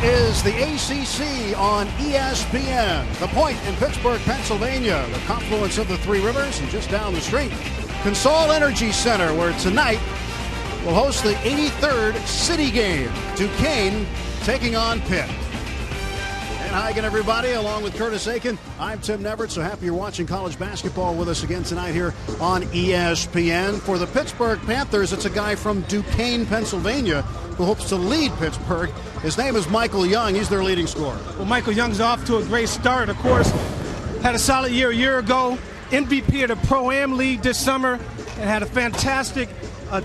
This is the ACC on ESPN. The Point in Pittsburgh, Pennsylvania, the confluence of the three rivers, and just down the street, Consol Energy Center, where tonight we'll host the 83rd City Game. Duquesne taking on Pitt. And hi again, everybody, along with Curtis Aiken. I'm Tim Neverett, so happy you're watching college basketball with us again tonight here on ESPN. For the Pittsburgh Panthers, it's a guy from Duquesne, Pennsylvania, who hopes to lead Pittsburgh. His name is Michael Young. He's their leading scorer. Well, Michael Young's off to a great start. Of course, had a solid year a year ago. MVP of the Pro-Am League this summer, and had a fantastic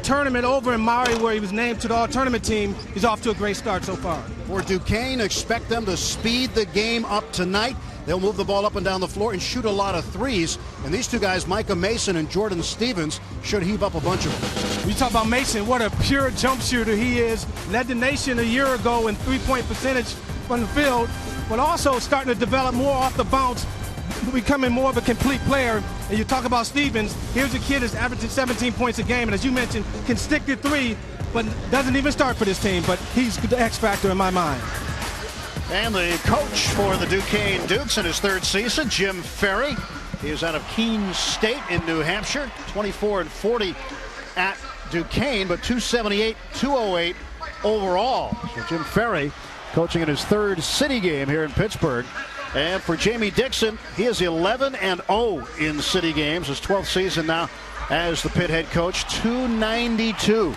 tournament over in Maui where he was named to the all-tournament team. He's off to a great start so far. For Duquesne, expect them to speed the game up tonight. They'll move the ball up and down the floor and shoot a lot of threes. And these two guys, Micah Mason and Jordan Stevens, should heave up a bunch of them. We talk about Mason, what a pure jump shooter he is. Led the nation a year ago in three-point percentage from the field, but also starting to develop more off the bounce, becoming more of a complete player. And you talk about Stevens, here's a kid that's averaging 17 points a game, and as you mentioned, can stick to three, but doesn't even start for this team, but he's the X factor in my mind. And the coach for the Duquesne Dukes in his third season, Jim Ferry. He is out of Keene State in New Hampshire, 24-40 at Duquesne, but 278, 208 overall. So Jim Ferry coaching in his third city game here in Pittsburgh. And for Jamie Dixon, he is 11-0 in city games, his 12th season now as the Pitt head coach, 292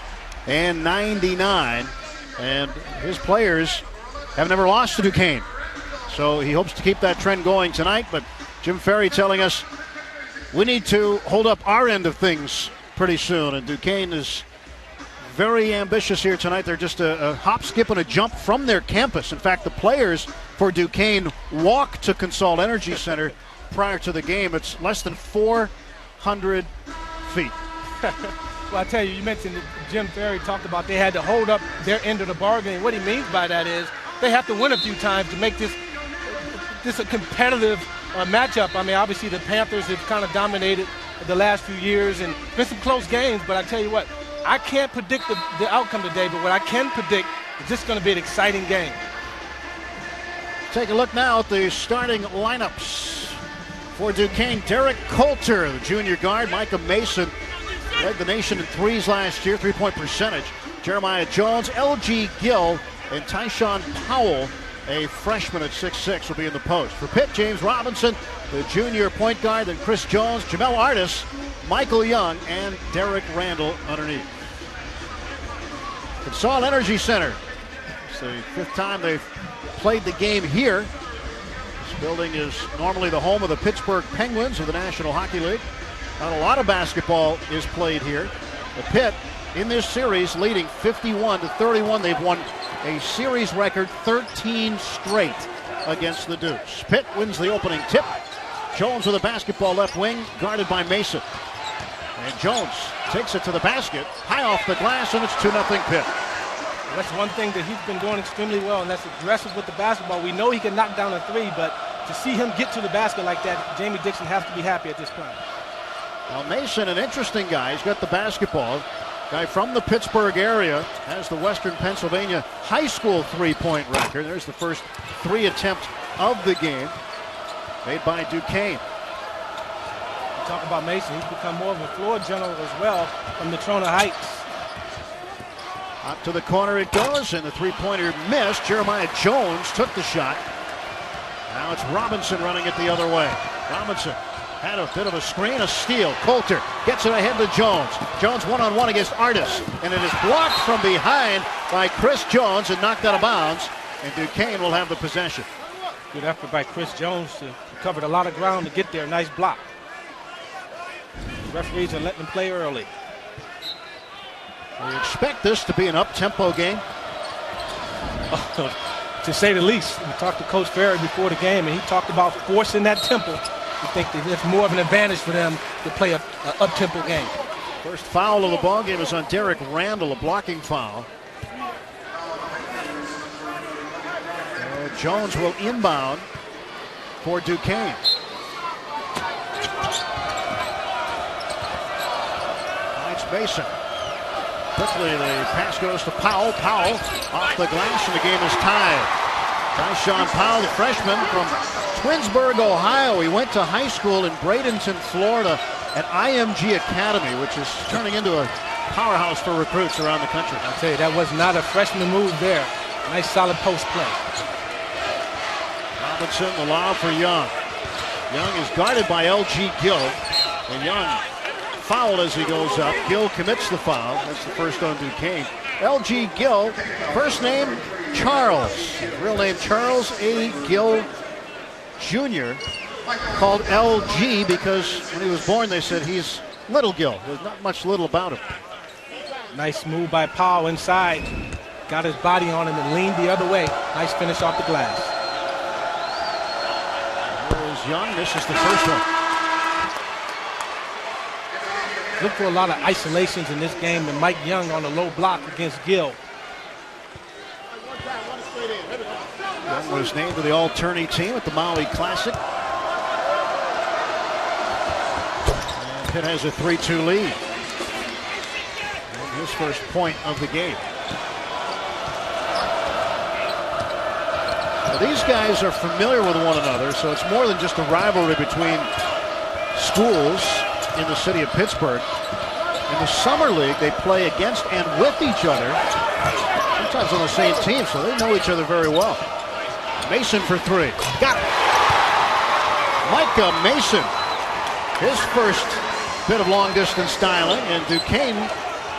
and 99. And his players have never lost to Duquesne. So he hopes to keep that trend going tonight. But Jim Ferry telling us we need to hold up our end of things pretty soon. And Duquesne is very ambitious here tonight. They're just a hop, skip, and a jump from their campus. In fact, the players for Duquesne walk to Consol Energy Center prior to the game. It's less than 400 feet. Well, I tell you, you mentioned that Jim Ferry talked about they had to hold up their end of the bargain. What he means by that is they have to win a few times to make this a competitive matchup. I mean, obviously the Panthers have kind of dominated the last few years and been some close games, but I tell you what, I can't predict the outcome today, but what I can predict is this is going to be an exciting game. Take a look now at the starting lineups for Duquesne. Derek Coulter, the junior guard. Micah Mason led the nation in threes last year, three-point percentage. Jeremiah Jones, L.G. Gill, and Tyshawn Powell, a freshman at 6'6", will be in the post. For Pitt, James Robinson, the junior point guard, then Chris Jones, Jamel Artis, Michael Young, and Derek Randall underneath. Consol Energy Center. It's the fifth time they've played the game here. This building is normally the home of the Pittsburgh Penguins of the National Hockey League. Not a lot of basketball is played here. The Pitt in this series leading 51-31. They've won a series record 13 straight against the Dukes. Pitt wins the opening tip. Jones with a basketball left wing, guarded by Mason. And Jones takes it to the basket, high off the glass, and it's 2-0 Pitt. That's one thing that he's been doing extremely well, and that's aggressive with the basketball. We know he can knock down a three, but to see him get to the basket like that, Jamie Dixon has to be happy at this point. Well, Mason, an interesting guy. He's got the basketball. Guy from the Pittsburgh area, has the Western Pennsylvania high school three-point record. There's the first three attempt of the game made by Duquesne. Talk about Mason, he's become more of a floor general as well from the Natrona Heights. Up to the corner it goes, and the three-pointer missed. Jeremiah Jones took the shot. Now it's Robinson running it the other way. Robinson had a bit of a screen, a steal. Coulter gets it ahead to Jones. Jones one-on-one against Artis, and it is blocked from behind by Chris Jones and knocked out of bounds, and Duquesne will have the possession. Good effort by Chris Jones to cover a lot of ground to get there. Nice block. The referees are letting them play early. We expect this to be an up-tempo game. To say the least. We talked to Coach Ferry before the game, and he talked about forcing that tempo. We think that it's more of an advantage for them to play an up-tempo game. First foul of the ball game is on Derek Randall, a blocking foul. Jones will inbound for Duquesne. Finds Mason. Quickly, the pass goes to Powell. Powell off the glass, and the game is tied. Tyshawn Powell, the freshman from Twinsburg, Ohio. He went to high school in Bradenton, Florida at IMG Academy, which is turning into a powerhouse for recruits around the country. I'll tell you, that was not a freshman move there. Nice solid post play. Robinson, the lob for Young. Young is guarded by L.G. Gill. And Young fouled as he goes up. Gill commits the foul. That's the first on Duquesne. L.G. Gill, first name Charles. Real name Charles A. Gill Jr. Called L.G. because when he was born they said he's Little Gill. There's not much little about him. Nice move by Powell inside. Got his body on him and leaned the other way. Nice finish off the glass. There's Young. This is the first one. Look for a lot of isolations in this game, and Mike Young on the low block against Gill. Young was named to the all-tourney team at the Maui Classic. And Pitt has a 3-2 lead. And his first point of the game. Now, these guys are familiar with one another, so it's more than just a rivalry between schools in the city of Pittsburgh. In the summer league, they play against and with each other, sometimes on the same team, so they know each other very well. Mason for three. Got it. Micah Mason, his first bit of long-distance styling, and Duquesne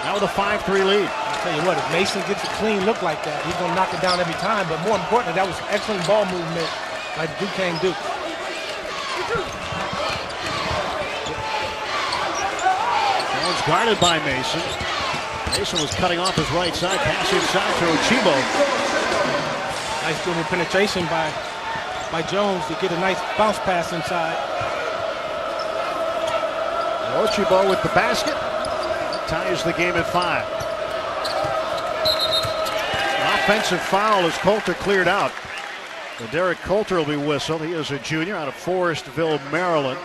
now with a 5-3 lead. I'll tell you what, if Mason gets a clean look like that, he's going to knock it down every time, but more importantly, that was excellent ball movement by Duquesne Duke. Guarded by Mason. Mason was cutting off his right side, pass inside to Ochibo. Nice dribble penetration by Jones to get a nice bounce pass inside. Ochibo with the basket. Ties the game at 5. Offensive foul as Coulter cleared out. So Derek Coulter will be whistled. He is a junior out of Forestville, Maryland.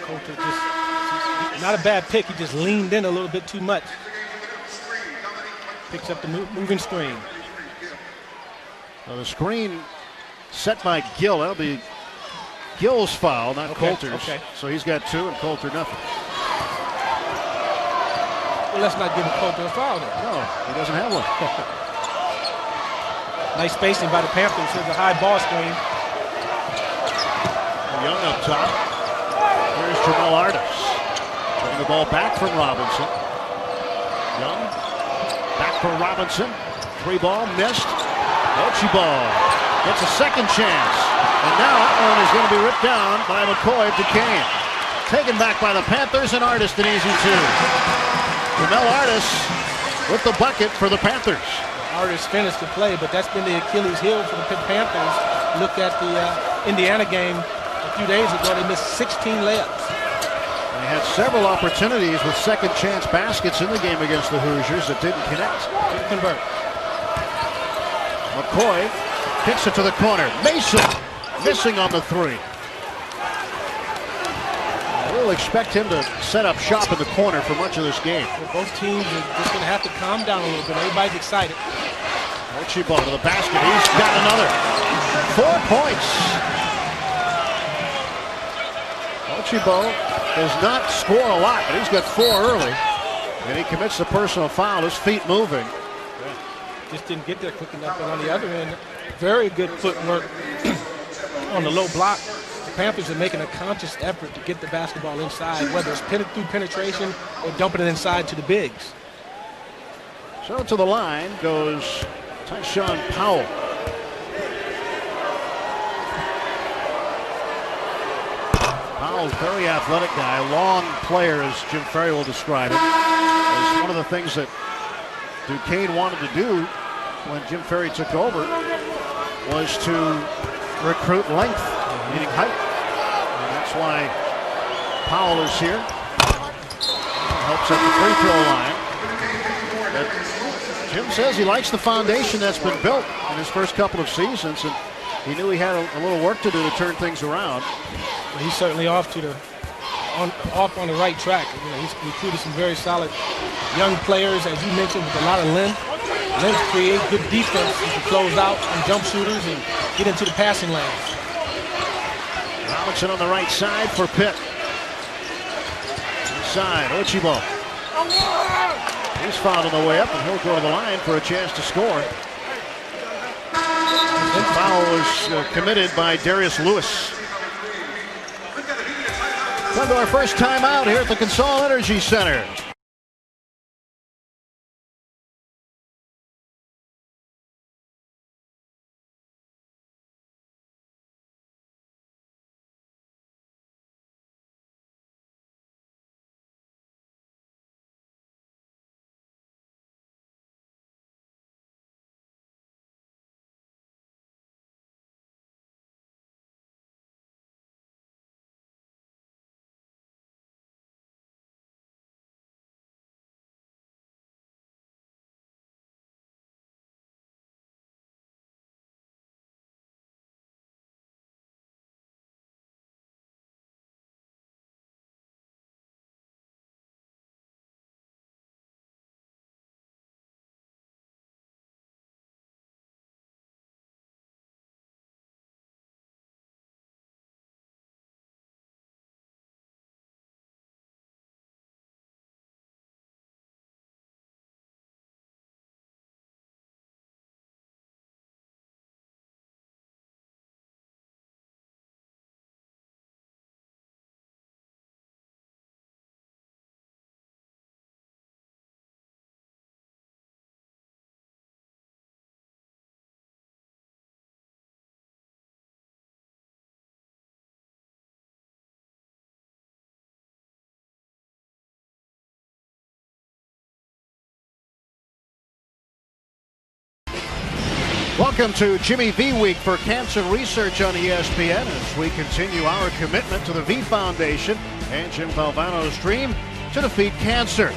Coulter just... not a bad pick. He just leaned in a little bit too much. Picks up the moving screen. Well, the screen set by Gill. That'll be Gill's foul, not Coulter's. Okay. So he's got 2 and Coulter nothing. Well, let's not give Coulter a foul then. No, he doesn't have one. Nice spacing by the Panthers. Here's a high ball screen. Young up top. Here's Jamel Artis. Taking the ball back from Robinson. Young, back for Robinson. 3 ball, missed. Ochibo gets a second chance. And now that one is going to be ripped down by McCoy of Duquesne. Taken back by the Panthers, and Artis an easy 2. Jamel Artis with the bucket for the Panthers. Artis finished the play, but that's been the Achilles heel for the Pitt Panthers. Look at the Indiana game a few days ago. They missed 16 layups. They had several opportunities with second chance baskets in the game against the Hoosiers that didn't connect. Didn't convert. McCoy kicks it to the corner. Mason missing on the 3. We'll expect him to set up shop in the corner for much of this game. Well, both teams are just going to have to calm down a little bit. Everybody's excited. Ochibo to the basket. He's got another. 4 points. Ochibo does not score a lot, but he's got 4 early. And he commits the personal foul. His feet moving. Just didn't get there quick enough. And on the other end, very good footwork on the low block. The Panthers are making a conscious effort to get the basketball inside, whether it's through penetration or dumping it inside to the bigs. So to the line goes Tyshawn Powell. Powell's a very athletic guy, long player as Jim Ferry will describe it. It's one of the things that Duquesne wanted to do when Jim Ferry took over was to recruit length, meaning height. And that's why Powell is here. Helps at the free throw line. But Jim says he likes the foundation that's been built in his first couple of seasons, and he knew he had a little work to do to turn things around. Well, he's certainly off on the right track. You know, he's recruited some very solid young players, as you mentioned, with a lot of length. Lynch create good defense to close out on jump shooters and get into the passing lanes. Robinson on the right side for Pitt. Inside, Ochibo. He's fouled on the way up, and he'll go to the line for a chance to score. The foul was committed by Darius Lewis. Come to our first time out here at the Consol Energy Center. Welcome to Jimmy V Week for Cancer Research on ESPN as we continue our commitment to the V Foundation and Jim Valvano's dream to defeat cancer.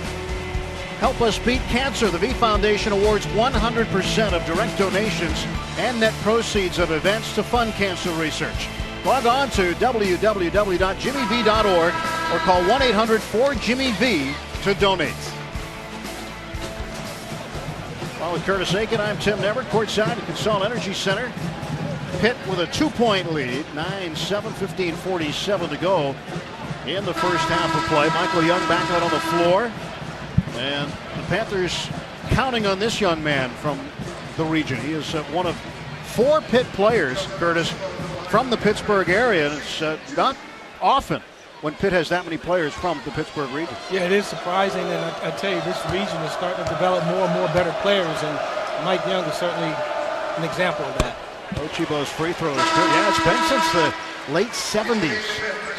Help us beat cancer. The V Foundation awards 100% of direct donations and net proceeds of events to fund cancer research. Log on to www.jimmyv.org or call 1-800-4JIMMY-V to donate. Well, with Curtis Aiken, I'm Tim Neverett, courtside at Consol Energy Center. Pitt with a 2-point lead, 9-7, 15:47 to go in the first half of play. Michael Young back out on the floor. And the Panthers counting on this young man from the region. He is one of 4 Pitt players, Curtis, from the Pittsburgh area. And it's not often when Pitt has that many players from the Pittsburgh region. Yeah, it is surprising, and I tell you, this region is starting to develop more and more better players, and Mike Young is certainly an example of that. Ochibo's free throw is good. Yeah, it's been since the late 70s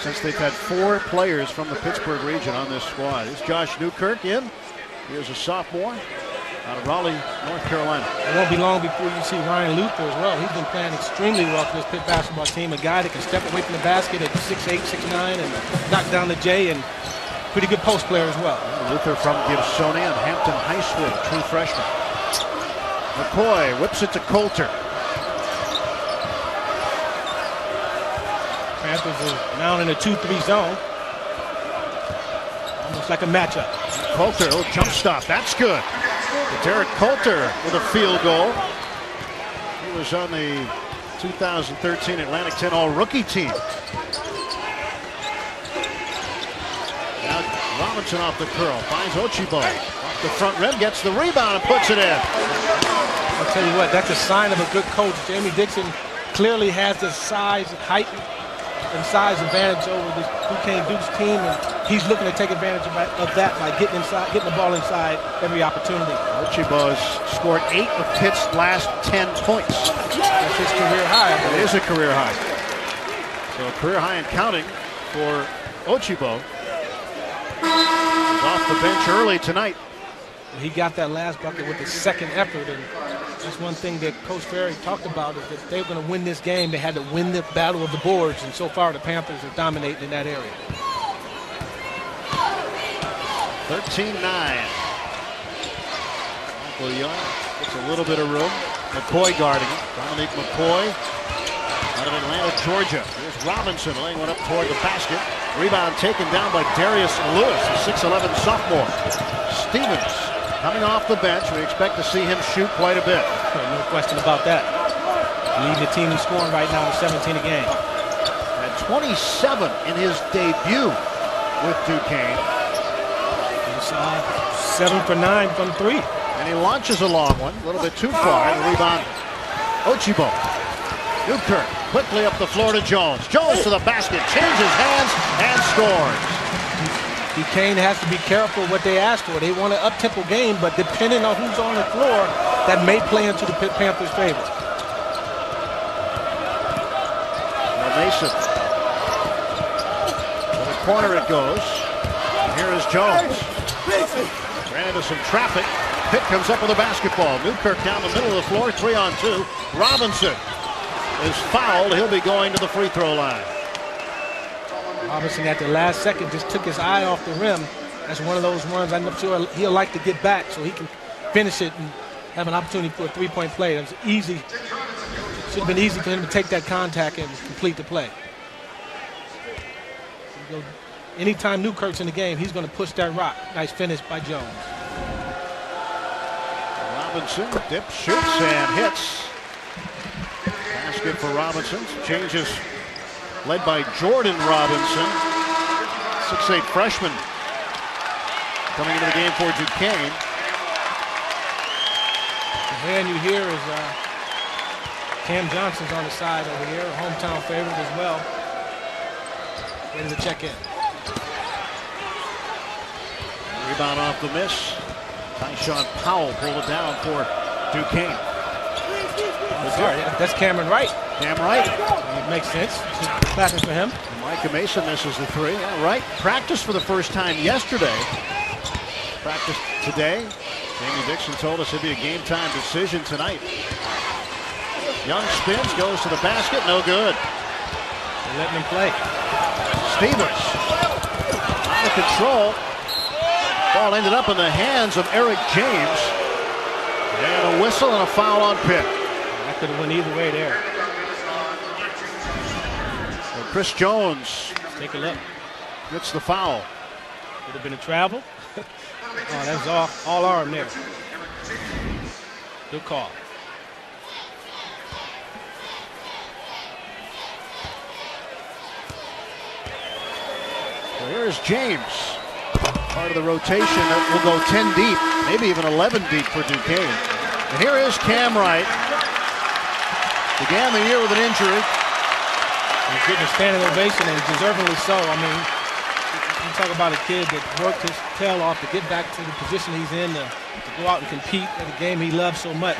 since they've had 4 players from the Pittsburgh region on this squad. It's Josh Newkirk in. He is a sophomore out of Raleigh, North Carolina. It won't be long before you see Ryan Luther as well. He's been playing extremely well for this Pitt basketball team. A guy that can step away from the basket at 6'8", 6'9", and knock down the J, and pretty good post player as well. Luther from Gibsonia and Hampton High School, true freshman. McCoy whips it to Coulter. Panthers are now in a 2-3 zone. Almost like a matchup. Coulter, jump stop, that's good. Derek Coulter with a field goal. He was on the 2013 Atlantic 10 All-Rookie team. Now Robinson off the curl, finds Ochibo. Off the front rim, gets the rebound and puts it in. I'll tell you what, that's a sign of a good coach. Jamie Dixon clearly has the size, height, and size advantage over this Duquesne Dukes team, and he's looking to take advantage of that by getting inside, getting the ball inside every opportunity. Ochibo has scored 8 of Pitt's last 10 points. That's his career high. It is a career high. So a career high and counting for Ochibo. He's off the bench early tonight. He got that last bucket with his second effort, and that's one thing that Coach Ferry talked about, is that if they were going to win this game, they had to win the battle of the boards, and so far the Panthers are dominating in that area. 13-9. Michael Young gets a little bit of room. McCoy guarding him. Dominique McCoy out of Atlanta, Georgia. Here's Robinson laying one up toward the basket. Rebound taken down by Darius Lewis, a 6'11 sophomore. Stevens Coming off the bench, we expect to see him shoot quite a bit. No question about that. Leading the team in scoring right now with 17 a game. At 27 in his debut with Duquesne. He's 7 for 9 from 3. And he launches a long one, a little bit too far. The rebound, Ochibo. Newkirk quickly up the floor to Jones. Jones to the basket, changes hands, and scores. Duquesne has to be careful what they ask for. They want an up-tempo game, but depending on who's on the floor, that may play into the Pitt Panthers' favor. Now Mason. To the corner it goes. And here is Jones. Ran into some traffic. Pitt comes up with a basketball. Newkirk down the middle of the floor, 3-on-2. Robinson is fouled. He'll be going to the free throw line. Robinson at the last second just took his eye off the rim. That's one of those ones I'm not sure he'll like to get back so he can finish it and have an opportunity for a three-point play. It was easy. Should have been easy for him to take that contact and complete the play. Anytime Newkirk's in the game, he's going to push that rock. Nice finish by Jones. Robinson dips, shoots, and hits. Basket for Robinson. Changes led by Jordan Robinson. 6'8" freshman coming into the game for Duquesne. The man you hear is Cam Johnson's on the side over here, a hometown favorite as well. Ready to check in. Rebound off the miss. Tyshawn Powell pulled it down for Duquesne. Sorry, that's Cameron Wright. Cam Wright. It makes sense. Clapping for him. Micah Mason misses the three. Yeah, Wright practiced for the first time yesterday. Practiced today. Jamie Dixon told us it'd be a game-time decision tonight. Young spins, goes to the basket, no good. They're letting him play. Stevens out of control. Ball ended up in the hands of Eric James. And a whistle and a foul on Pitt. That could have went either way there. So Chris Jones. Take a look. Gets the foul. Would have been a travel. Oh, that was all arm there. Good call. So here's James. Part of the rotation that will go 10 deep, maybe even 11 deep for Duquesne. And here is Cam Wright. Began the year with an injury. He's getting a standing ovation, and deservingly so. I mean, you talk about a kid that worked his tail off to get back to the position he's in, to go out and compete at a game he loves so much.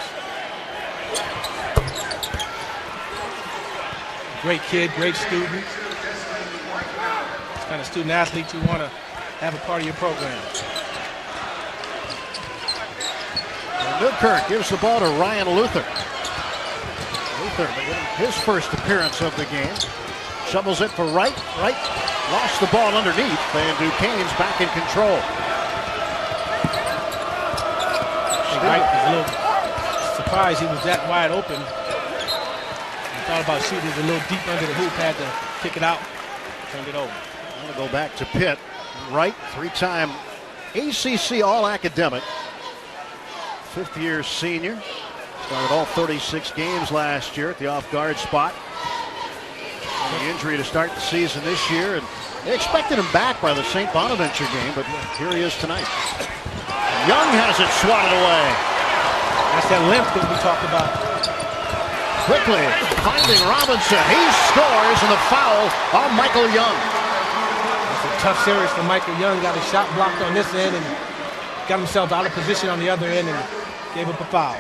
Great kid, great student. This kind of student athlete you want to have a part of your program. And Newkirk gives the ball to Ryan Luther. Luther, his first appearance of the game. Shovels it for Wright. Wright lost the ball underneath, and Duquesne's back in control. Wright was a little surprised he was that wide open. He thought about shooting it a little deep under the hoop, had to kick it out, turned it over. I'm going to go back to Pitt. Wright, three-time ACC All-Academic, fifth-year senior. Started all 36 games last year at the off-guard spot. The injury to start the season this year, and they expected him back by the St. Bonaventure game, but here he is tonight. Young has it swatted away. That's that length that we talked about. Quickly finding Robinson. He scores, and the foul on Michael Young. It's a tough series for Michael Young. Got a shot blocked on this end and got himself out of position on the other end and gave up a foul.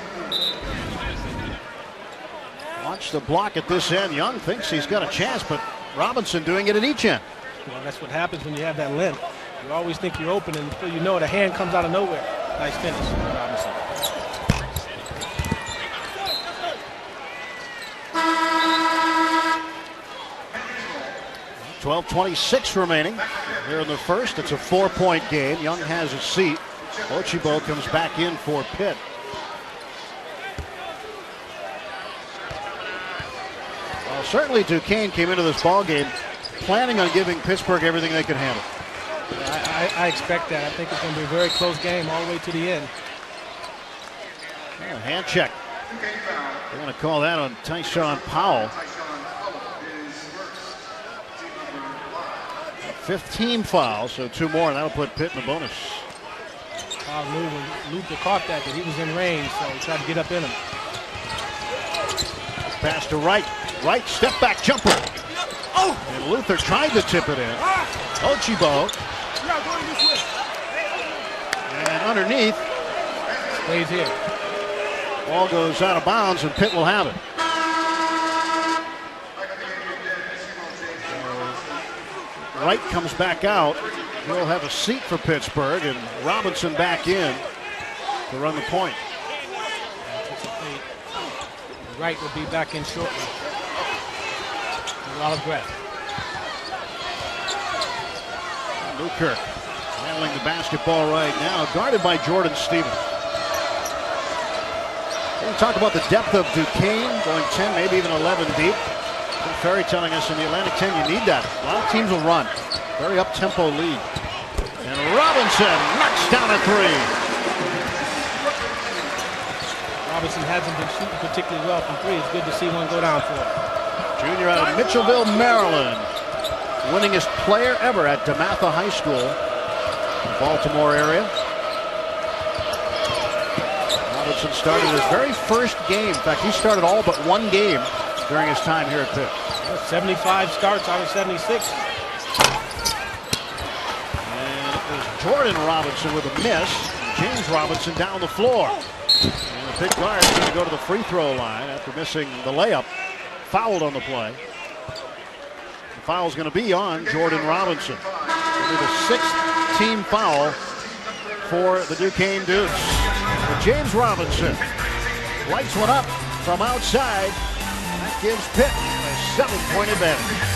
Watch the block at this end. Young thinks he's got a chance, but Robinson doing it at each end. Well, that's what happens when you have that length. You always think you're open, and before you know it, a hand comes out of nowhere. Nice finish, Robinson. .26 remaining here in the first. It's a 4-point game. Young has a seat. Ochibo comes back in for Pitt. Well, certainly Duquesne came into this ball game planning on giving Pittsburgh everything they could handle. I expect that. I think it's going to be a very close game all the way to the end. A hand check. They're going to call that on Tyshawn Powell. 15 fouls, so 2 more, and that'll put Pitt in the bonus. Knew when Luther caught that he was in range, so he tried to get up in him. Pass to Wright. Wright, step back jumper. Oh! And Luther tried to tip it in. Ochibo. And underneath. Stays here. Ball goes out of bounds, and Pitt will have it. Wright comes back out. He'll have a seat for Pittsburgh, and Robinson back in to run the point. Wright will be back in shortly. A lot of breath. Newkirk handling the basketball right now, guarded by Jordan Stevens. We're going to talk about the depth of Duquesne, going 10, maybe even 11 deep. Ferry telling us in the Atlantic 10 you need that. A lot of teams will run. Very up-tempo lead. And Robinson knocks down a 3. Robinson hasn't been shooting particularly well from 3. It's good to see one go down for him. Junior out of Mitchellville, Maryland. Winningest player ever at DeMatha High School, the Baltimore area. Robinson started his very first game. In fact, he started all but 1 game during his time here at Pitt. 75 starts out of 76. And it was Jordan Robinson with a miss. James Robinson down the floor. And the Pitt guard is going to go to the free throw line after missing the layup. Fouled on the play. The foul is going to be on Jordan Robinson. It'll be the 6th team foul for the Duquesne Dukes. But James Robinson lights one up from outside. That gives Pitt a 7-point advantage.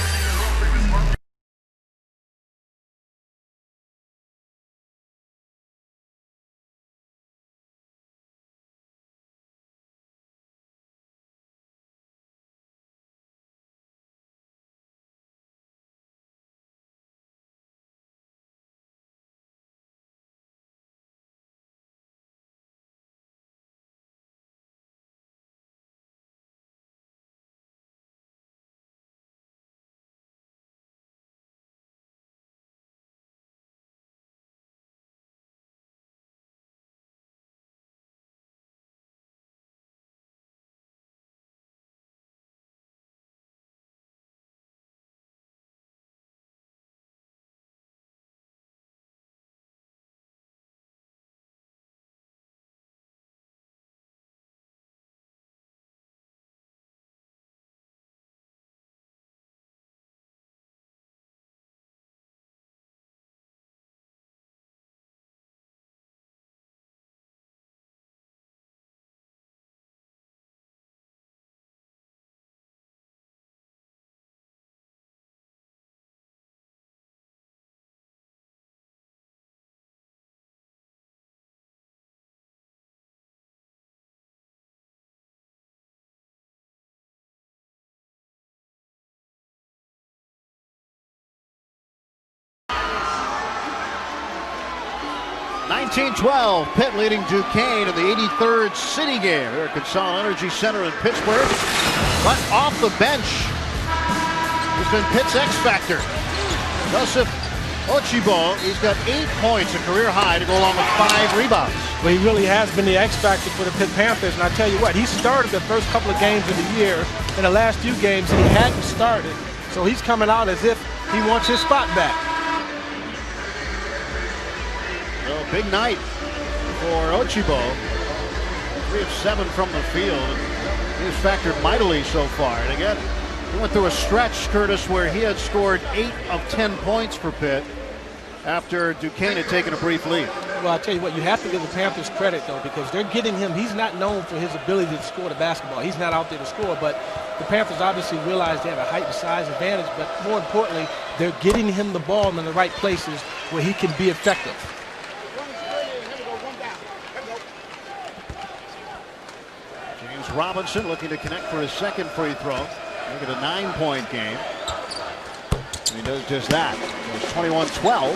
(19-12), Pitt leading Duquesne in the 83rd City game here at Consol Energy Center in Pittsburgh. But off the bench has been Pitt's X factor, Joseph Ochibo. He's got 8 points, a career high, to go along with 5 rebounds. Well, he really has been the X factor for the Pitt Panthers, and I tell you what, he started the first couple of games of the year. In the last few games, he hadn't started, so he's coming out as if he wants his spot back. Well, big night for Ochibo. 3 of 7 from the field. He's factored mightily so far. And again, he went through a stretch, Curtis, where he had scored 8 of 10 points for Pitt after Duquesne had taken a brief lead. Well, I tell you what, you have to give the Panthers credit, though, because they're getting him. He's not known for his ability to score the basketball. He's not out there to score, but the Panthers obviously realize they have a height and size advantage, but more importantly, they're getting him the ball in the right places where he can be effective. James Robinson looking to connect for his second free throw. Make it a 9-point game. And he does just that. It's 21-12.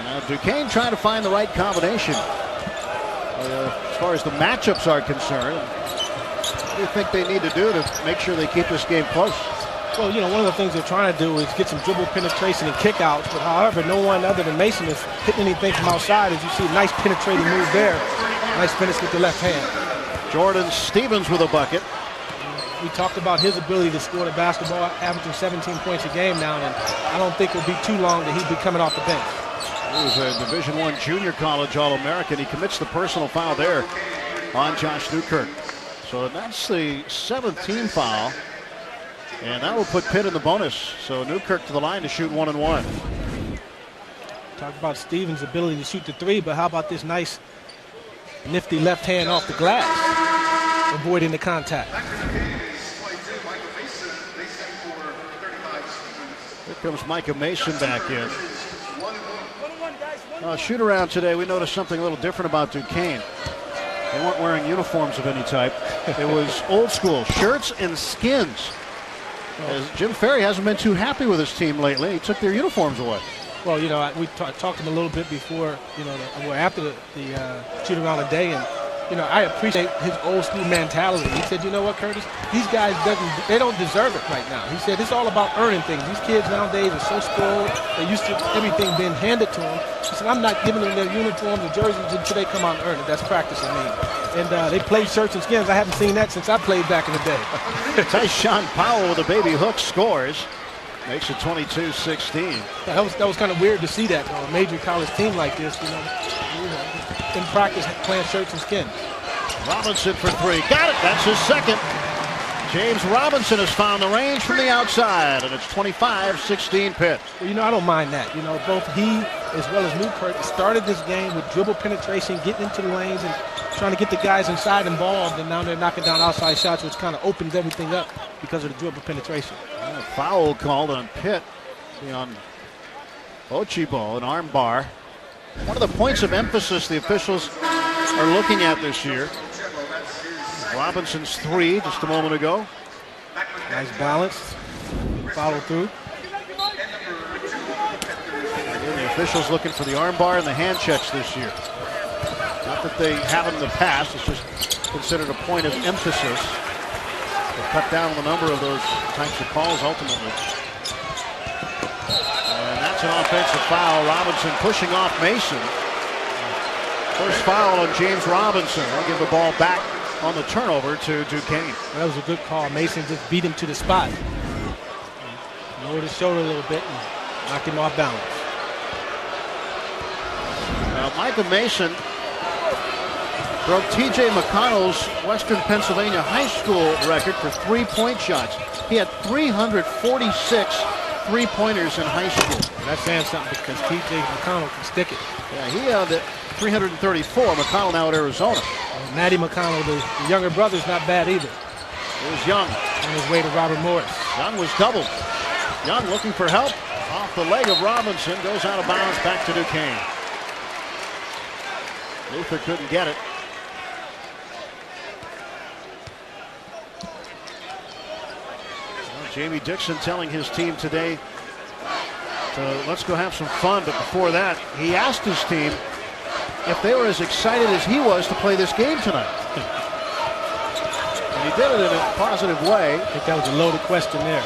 Now Duquesne trying to find the right combination. far as the matchups are concerned, what do you think they need to do to make sure they keep this game close? Well, you know, one of the things they're trying to do is get some dribble penetration and kickouts, but however, no one other than Mason is hitting anything from outside. As you see, nice penetrating move there. Nice finish with the left hand. Jordan Stevens with a bucket. We talked about his ability to score the basketball, averaging 17 points a game now, and I don't think it'll be too long that he'd be coming off the bench. He was a Division I junior college All-American. He commits the personal foul there on Josh Newkirk. So that's the 7th team foul, and that will put Pitt in the bonus. So Newkirk to the line to shoot 1-1. Talk about Stevens' ability to shoot the three, but how about this nice, nifty left hand off the glass, avoiding the contact. Here comes Micah Mason back in. Shoot around today, we noticed something a little different about Duquesne. They weren't wearing uniforms of any type. It was old school, shirts and skins. As Jim Ferry hasn't been too happy with his team lately. He took their uniforms away. Well, you know, we talked to him a little bit before, you know, after the shoot around the day, and you know, I appreciate his old school mentality. He said, you know what, Curtis, these guys they don't deserve it right now. He said it's all about earning things. These kids nowadays are so spoiled. They're used to everything being handed to them. He said, I'm not giving them their uniforms or jerseys until they come out and earn it. That's practice, I mean. And they play shirts and skins. I haven't seen that since I played back in the day. Tyson Powell with a baby hook scores. Makes it 22-16. That was kind of weird to see that on a major college team like this, you know, in practice playing shirts and skins. Robinson for three. Got it. That's his second. James Robinson has found the range from the outside, and it's 25-16 Pitt. Well, you know, I don't mind that. You know, both he as well as Newkirk started this game with dribble penetration, getting into the lanes and trying to get the guys inside involved, and now they're knocking down outside shots, which kind of opens everything up because of the dribble penetration. A foul called on Pitt on Ochibo, an arm bar. One of the points of emphasis the officials are looking at this year. Robinson's three just a moment ago. Nice balance. Follow through. And the officials looking for the arm bar and the hand checks this year. Not that they haven't in the past. It's just considered a point of emphasis. They've cut down the number of those types of calls ultimately. And that's an offensive foul. Robinson pushing off Mason. First foul on James Robinson. They'll give the ball back on the turnover to Duquesne. That was a good call. Mason just beat him to the spot. Lowered his shoulder a little bit and knocked him off balance. Micah Mason broke T.J. McConnell's Western Pennsylvania high school record for three-point shots. He had 346 three-pointers in high school. That's saying something because T.J. McConnell can stick it. Yeah, he had 334. McConnell now at Arizona. Matty McConnell, the younger brother, is not bad either. It was Young. On his way to Robert Morris. Young was doubled. Young looking for help. Off the leg of Robinson. Goes out of bounds back to Duquesne. Luther couldn't get it. Well, Jamie Dixon telling his team today to let's go have some fun. But before that, he asked his team if they were as excited as he was to play this game tonight. And he did it in a positive way. I think that was a loaded question there.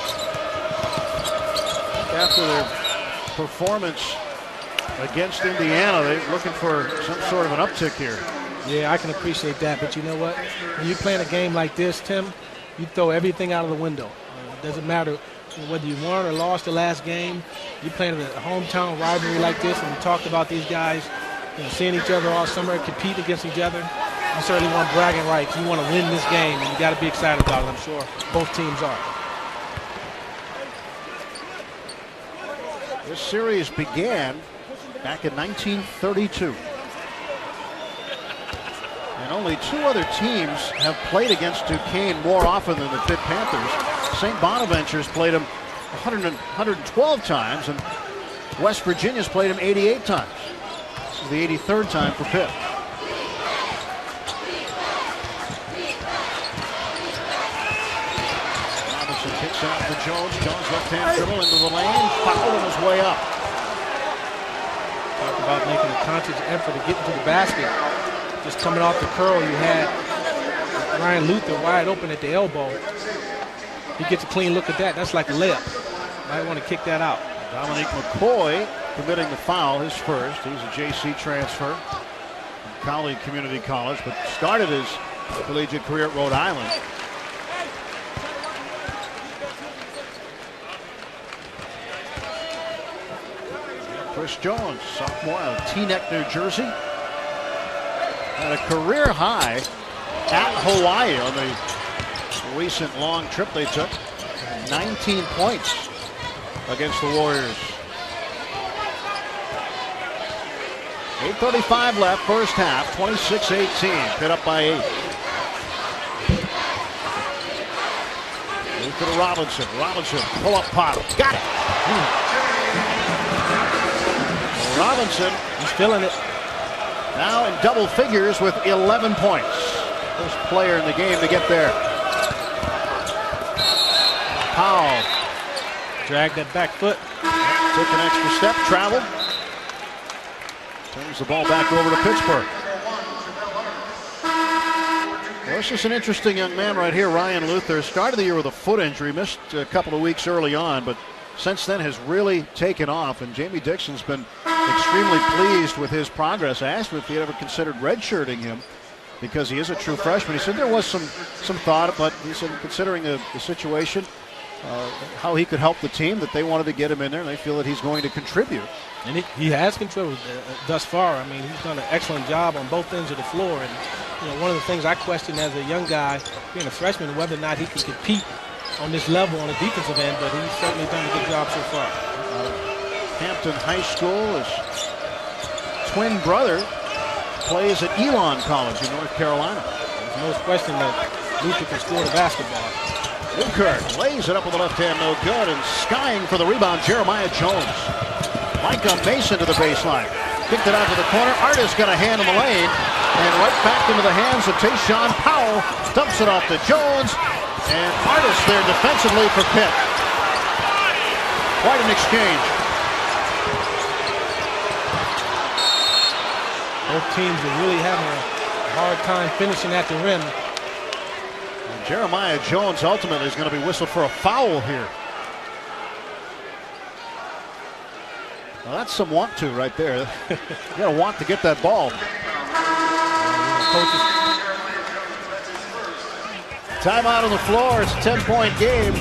After their performance against Indiana, they're looking for some sort of an uptick here. Yeah, I can appreciate that. But you know what? When you're playing a game like this, Tim, you throw everything out of the window. It doesn't matter whether you won or lost the last game. You're playing a hometown rivalry like this, and we talked about these guys seeing each other all summer, compete against each other. You certainly want bragging rights. You want to win this game, and you got to be excited about it. I'm sure both teams are. This series began back in 1932. And only two other teams have played against Duquesne more often than the Pitt Panthers. St. Bonaventure's played them 112 times, and West Virginia's played them 88 times. This is the 83rd time for Pitt. Robinson kicks out for Jones. Jones left-hand dribble into the lane. Foul on his way up. Talk about making a conscious effort to get into the basket. Just coming off the curl, you had Ryan Luther wide open at the elbow. He gets a clean look at that. That's like a layup. Might want to kick that out. Dominique McCoy committing the foul, his first. He's a JC transfer from Cowley Community College, but started his collegiate career at Rhode Island. Chris Jones, sophomore out of Teaneck, New Jersey. Had a career high at Hawaii on the recent long trip they took. 19 points against the Warriors. 8:35 left, first half, 26-18. Pitt up by 8. Move to the Robinson. Robinson, pull up pop. Got it. Robinson, he's feeling it. Now in double figures with 11 points. First player in the game to get there. Powell. Dragged that back foot. Took an extra step, traveled. Turns the ball back over to Pittsburgh. Well, this is an interesting young man right here, Ryan Luther. Started the year with a foot injury, missed a couple of weeks early on, but since then has really taken off, and Jamie Dixon's been extremely pleased with his progress. I asked him if he had ever considered redshirting him because he is a true freshman. He said there was some thought, but he said considering the situation, how he could help the team, that they wanted to get him in there, and they feel that he's going to contribute. And he has contributed thus far. I mean, he's done an excellent job on both ends of the floor. And one of the things I question as a young guy, being a freshman, whether or not he can compete on this level on the defensive end, but he's certainly done a good job so far. Hampton High School, his twin brother plays at Elon College in North Carolina. There's no question that Luther can score the basketball. Newkirk lays it up with the left hand, no good, and skying for the rebound, Jeremiah Jones. Micah Mason to the baseline. Kicked it out to the corner. Artis got a hand in the lane, and right back into the hands of Tayshaun Powell. Dumps it off to Jones. And Artis there defensively for Pitt. Quite an exchange. Both teams are really having a hard time finishing at the rim. And Jeremiah Jones ultimately is going to be whistled for a foul here. Well, that's some want to right there. You got to want to get that ball. Timeout on the floor. It's a 10-point game.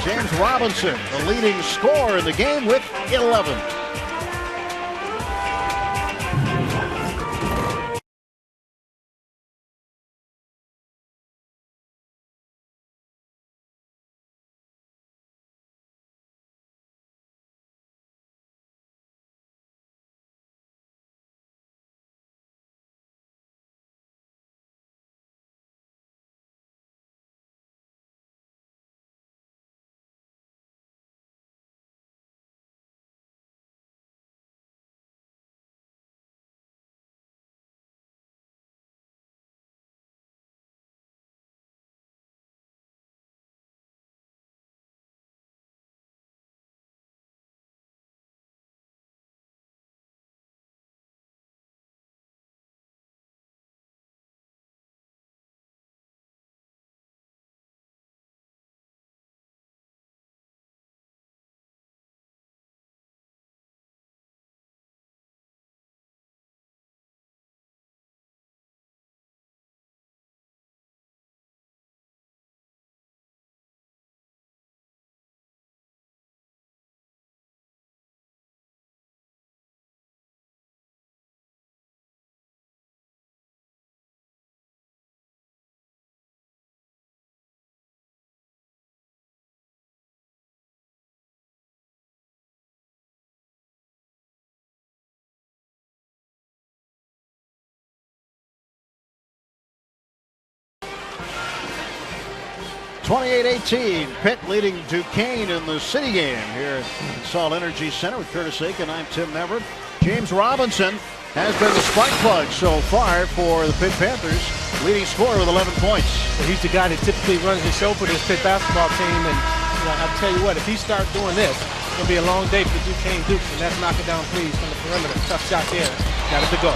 James Robinson, the leading scorer in the game with 11. (28-18). Pitt leading Duquesne in the city game here at Salt Energy Center with Curtis Aiken. I'm Tim Everett. James Robinson has been the spark plug so far for the Pitt Panthers, leading scorer with 11 points. Well, he's the guy that typically runs the show for this Pitt basketball team, and I'll tell you what, if he starts doing this, it's going to be a long day for the Duquesne Dukes, and that's knocking down threes from the perimeter. Tough shot there. Got it to go.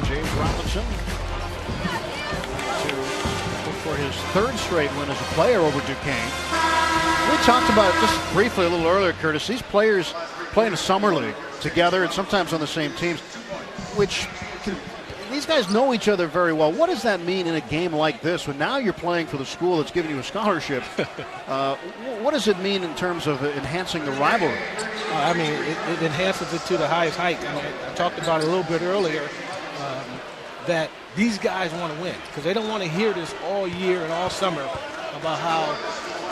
James Robinson to look for his third straight win as a player over Duquesne. We talked about it just briefly a little earlier, Curtis. These players play in a summer league together and sometimes on the same teams, which these guys know each other very well. What does that mean in a game like this when now you're playing for the school that's giving you a scholarship? What does it mean in terms of enhancing the rivalry? I mean, it enhances it to the highest height. I talked about it a little bit earlier, that these guys want to win because they don't want to hear this all year and all summer about how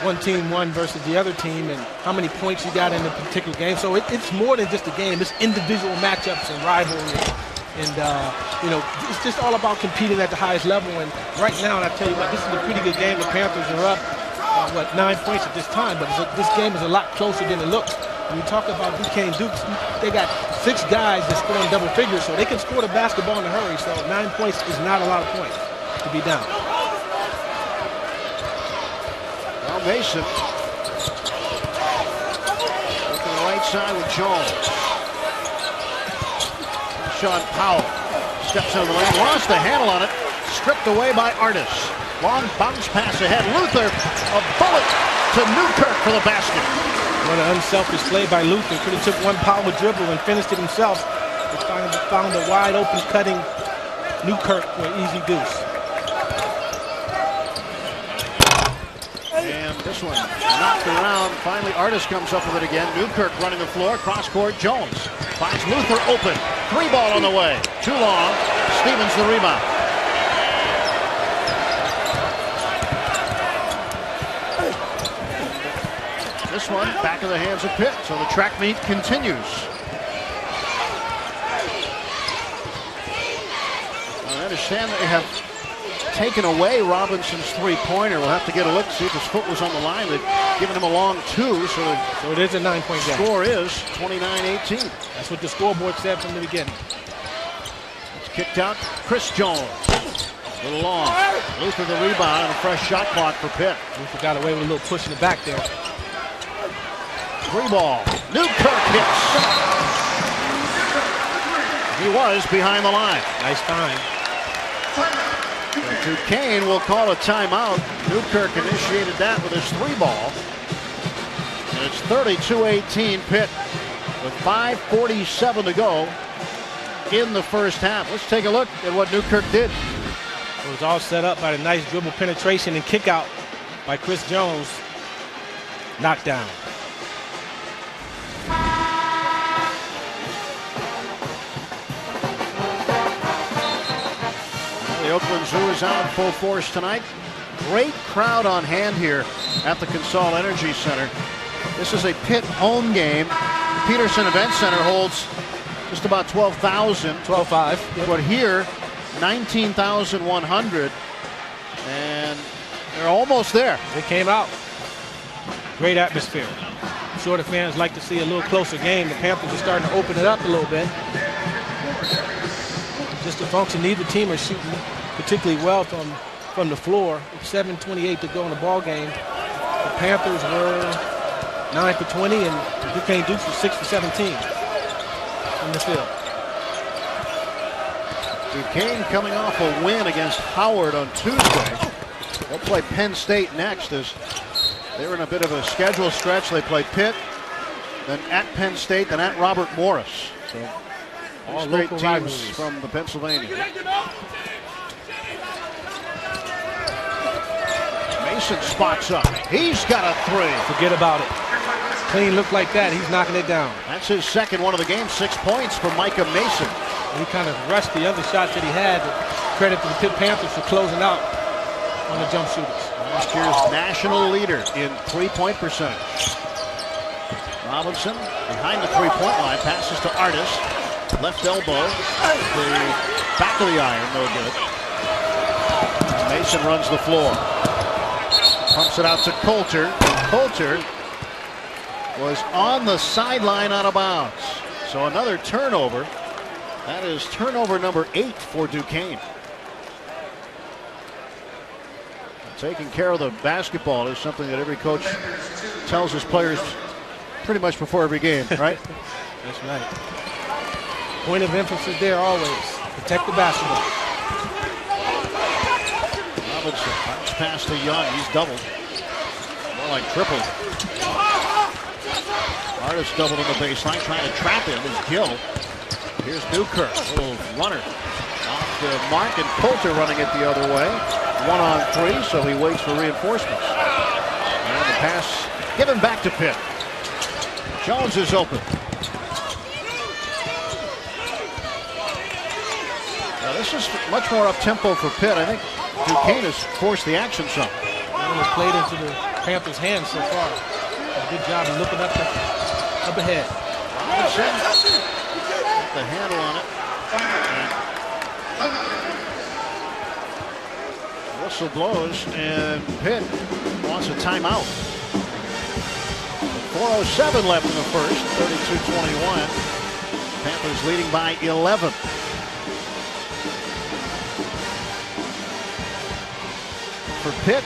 one team won versus the other team and how many points you got in a particular game. So it's more than just a game. It's individual matchups and rivalry. And, it's just all about competing at the highest level. And right now, and I tell you what, this is a pretty good game. The Panthers are up, 9 points at this time. But this game is a lot closer than it looks. When you talk about Duquesne Dukes, they got 6 guys that score in double figures, so they can score the basketball in a hurry. So 9 points is not a lot of points to be down. Well, Mason looking right side with Jones. Sean Powell steps into the lane, lost the handle on it, stripped away by Artis. Long bounce pass ahead. Luther, a bullet to Newkirk for the basket. What an unselfish play by Luther. Could have took one power dribble and finished it himself. But found a wide open cutting Newkirk for an easy deuce. And this one knocked around. Finally, Artis comes up with it again. Newkirk running the floor. Cross court. Jones finds Luther open. 3-ball on the way. Too long. Stevens the rebound. This one back in the hands of Pitt. So the track meet continues. I understand that they have taken away Robinson's three-pointer. We'll have to get a look to see if his foot was on the line. They've given him a long 2, so it is a 9-point game. Score is 29-18. That's what the scoreboard said from the beginning. It's kicked out. Chris Jones. A little long. Luther the rebound and a fresh shot clock for Pitt. Luther got away with a little push in the back there. 3-ball. Newkirk hits. He was behind the line. Nice time. Duquesne will call a timeout. Newkirk initiated that with his 3-ball. And it's 32-18 Pitt with 5:47 to go in the first half. Let's take a look at what Newkirk did. It was all set up by the nice dribble penetration and kick out by Chris Jones. Knocked down. The Oakland Zoo is out in full force tonight. Great crowd on hand here at the Consol Energy Center. This is a Pitt home game. Peterson Event Center holds just about 12,000. 12,500. Yep. But here, 19,100. And they're almost there. They came out. Great atmosphere. I'm sure the fans like to see a little closer game. The Panthers are starting to open it up a little bit. Just a function, neither team are shooting particularly well from the floor. With 7:28 to go in the ball game. The Panthers were 9 for 20 and Duquesne Dukes were 6 for 17 in the field. Duquesne coming off a win against Howard on Tuesday. They'll play Penn State next as they were in a bit of a schedule stretch. They play Pitt, then at Penn State, then at Robert Morris. So all great teams rivalries from the Pennsylvania. Mason spots up. He's got a 3. Forget about it. Clean look like that, he's knocking it down. That's his second one of the game. 6 points for Micah Mason. He kind of rushed the other shots that he had. Credit to the Pitt Panthers for closing out on the jump shooters. Last year's national leader in 3-point percentage. Robinson behind the 3-point line, passes to Artis. Left elbow, the back of the iron, no good. Mason runs the floor. Pumps it out to Coulter. Coulter was on the sideline out of bounds. So another turnover. That is turnover number 8 for Duquesne. Taking care of the basketball is something that every coach tells his players pretty much before every game, right? That's right. Point of emphasis there always. Protect the basketball. Robinson bounce pass to Young. He's doubled. More like tripled. Artis doubled in the baseline, trying to trap him is Gill. Here's Newkirk, a little runner. Off the mark, and Poulter running it the other way. 1-on-3, so he waits for reinforcements. And the pass given back to Pitt. Jones is open. Now this is much more up-tempo for Pitt. I think Duquesne has forced the action some. It was played into the Panthers' hands so far. A good job of looking up ahead. Robinson, the handle on it. And whistle blows, and Pitt wants a timeout. 4:07 left in the first, 32-21. Panthers leading by 11. For Pitt,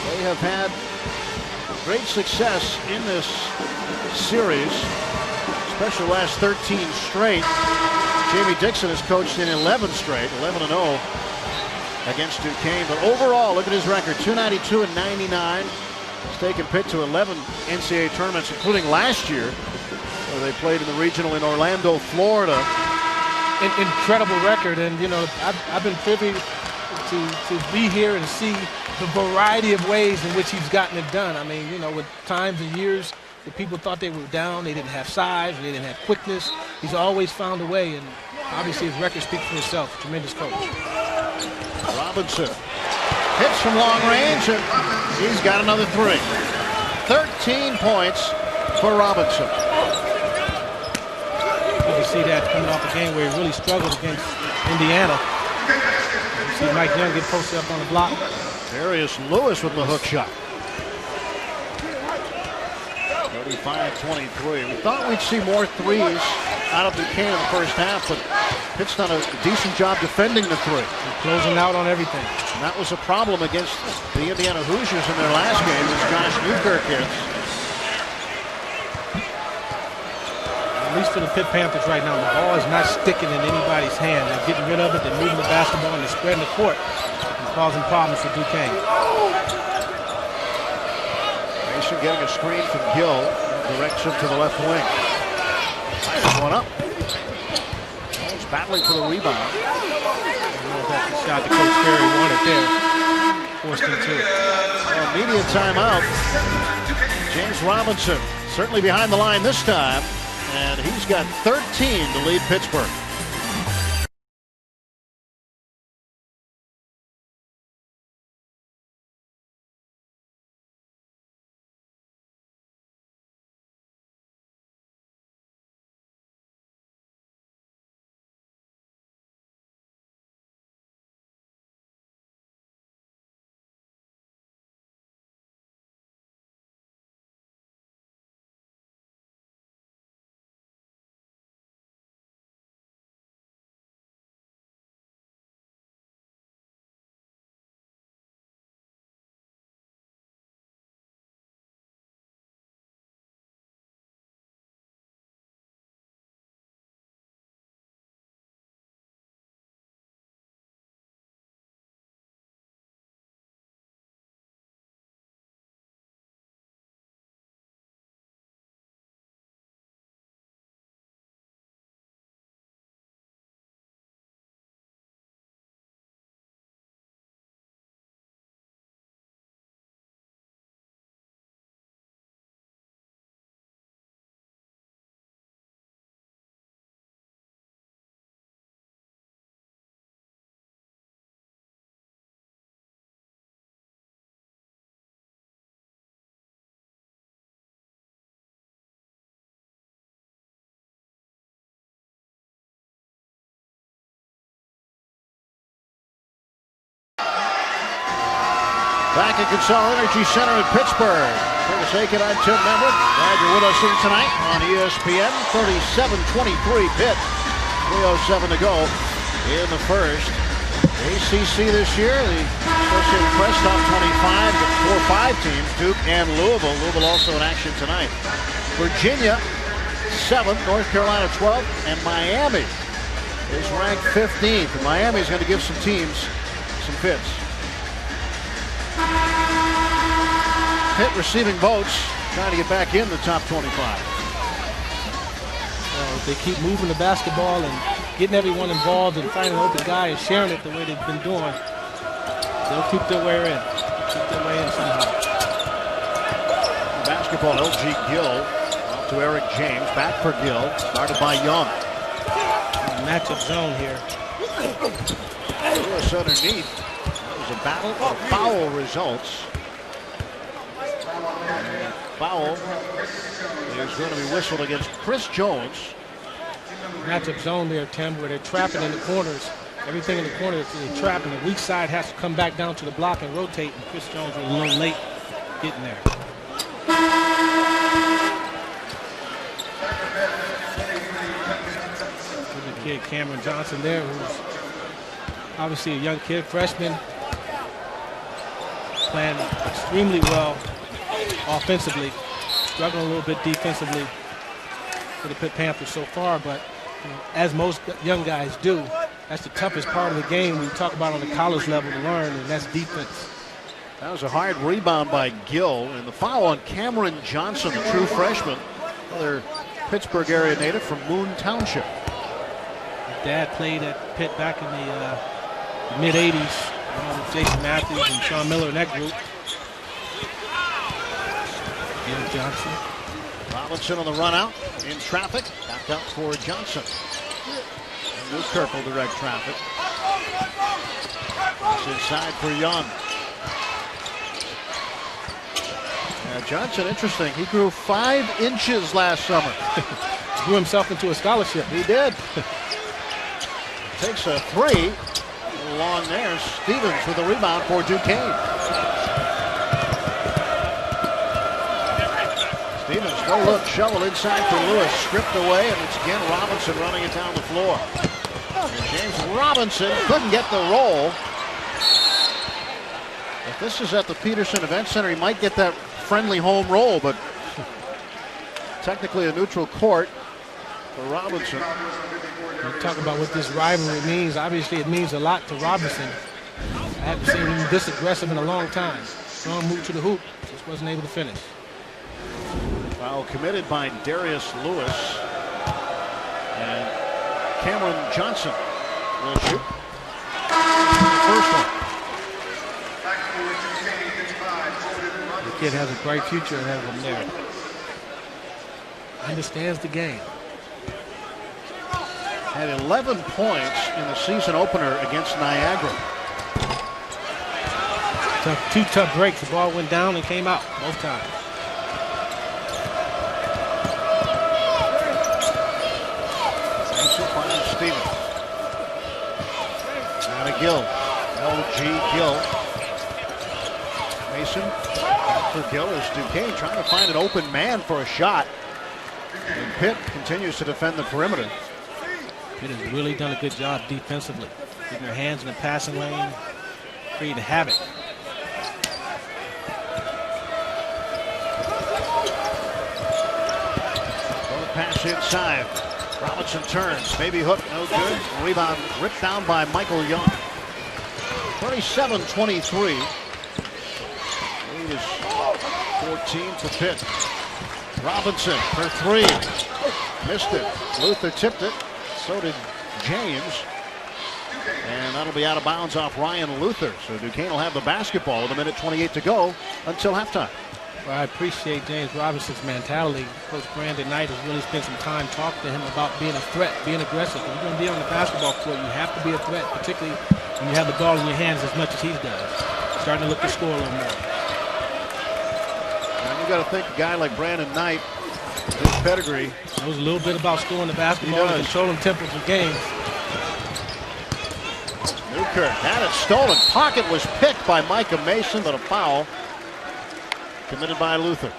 they have had great success in this series, especially the last 13 straight. Jamie Dixon has coached in 11 straight, 11-0 against Duquesne. But overall, look at his record, 292-99. It's taken Pitt to 11 NCAA tournaments, including last year, where they played in the regional in Orlando, Florida. Incredible record, and you know, I've been privy to be here and see the variety of ways in which he's gotten it done. I mean, you know, with times and years that people thought they were down, they didn't have size, they didn't have quickness. He's always found a way, and obviously his record speaks for itself. Tremendous coach. Robinson hits from long range, and he's got another three. 13 points for Robinson. You can see that coming off a game where he really struggled against Indiana. You see Mike Young get posted up on the block. Darius Lewis with the hook shot. 35-23. We thought we'd see more threes out of Duquesne in the first half, but Pitt's done a decent job defending the three. They're closing out on everything. And that was a problem against the Indiana Hoosiers in their last game, as Josh Newkirk hits. At least for the Pitt Panthers right now, the ball is not sticking in anybody's hand. They're getting rid of it, they're moving the basketball, and they're spreading the court and causing problems for Duquesne. Mason getting a screen from Gill, directs him to the left wing. Fires one up. He's battling for the rebound. I don't know if that's the shot that Coach Ferry wanted there. Forced him to it. Immediate timeout. James Robinson certainly behind the line this time, and he's got 13 to lead Pittsburgh. Back at Consol Energy Center in Pittsburgh. Curtis Aiken, I'm Tim Nemrick. Glad you're with us here tonight on ESPN. 37-23 Pitt. 3:07 to go in the first. ACC this year, the Associated Press top 25, the 4-5 teams, Duke and Louisville. Louisville also in action tonight. Virginia, 7th, North Carolina 12th, and Miami is ranked 15th. And Miami's going to give some teams some fits. Pitt receiving votes, trying to get back in the top 25. Well, if they keep moving the basketball and getting everyone involved and finding an open guy and sharing it the way they've been doing, they'll keep their way in. Keep their way in somehow. Basketball, LG Gill off to Eric James. Back for Gill. Started by Young. Matchup zone here. Lewis underneath. That was a battle of foul results. Foul is going to be whistled against Chris Jones. Matchup zone there, Tim, where they're trapping in the corners. Everything in the corner is trapping. The weak side has to come back down to the block and rotate, and Chris Jones was a little late getting there. There's the kid Cameron Johnson there, who's obviously a young kid, freshman, playing extremely well offensively, struggling a little bit defensively for the Pitt Panthers so far, but as most young guys do, that's the toughest part of the game we talk about on the college level to learn, and that's defense. That was a hard rebound by Gill, and the foul on Cameron Johnson, the true freshman, another Pittsburgh area native from Moon Township. His dad played at Pitt back in the mid-'80s, with Jason Matthews and Sean Miller in that group. Cameron Johnson. Robinson on the run out in traffic. Back out for Johnson. Newkirk will direct traffic. It's inside for Young. Johnson, interesting. He grew 5 inches last summer. Grew himself into a scholarship. He did. Takes a 3. Long there. Stevens with a rebound for Duquesne. Stevens, no look, shovel inside for Lewis, stripped away, and it's again Robinson running it down the floor. And James Robinson couldn't get the roll. If this is at the Peterson Event Center, he might get that friendly home roll, but technically a neutral court for Robinson. You talk about what this rivalry means. Obviously, it means a lot to Robinson. I haven't seen him this aggressive in a long time. Strong move to the hoop, just wasn't able to finish. Foul committed by Darius Lewis. And Cameron Johnson will shoot. The first one. The kid has a bright future ahead of him there. Understands the game. Had 11 points in the season opener against Niagara. Two tough breaks. The ball went down and came out both times. Stevens. Out of Gill. LG Gill. Mason. Back for Gill as Duquesne trying to find an open man for a shot. And Pitt continues to defend the perimeter. Pitt has really done a good job defensively. Getting their hands in the passing lane. Creating havoc. Pass inside. Robinson turns. Maybe hook. No good. Rebound ripped down by Michael Young. 27-23. Lead is 14 for Pitt. Robinson for 3. Missed it. Luther tipped it. So did James. And that'll be out of bounds off Ryan Luther. So Duquesne will have the basketball with 1:28 to go until halftime. Well, I appreciate James Robinson's mentality. Coach Brandon Knight has really spent some time talking to him about being a threat, being aggressive. When you're going to be on the basketball court, you have to be a threat, particularly when you have the ball in your hands as much as he does. Starting to look to score a little more. And you got to think a guy like Brandon Knight, his pedigree. Knows a little bit about scoring the basketball and controlling tempos of games. Newkirk had it stolen. Pocket was picked by Micah Mason, but a foul committed by Luther.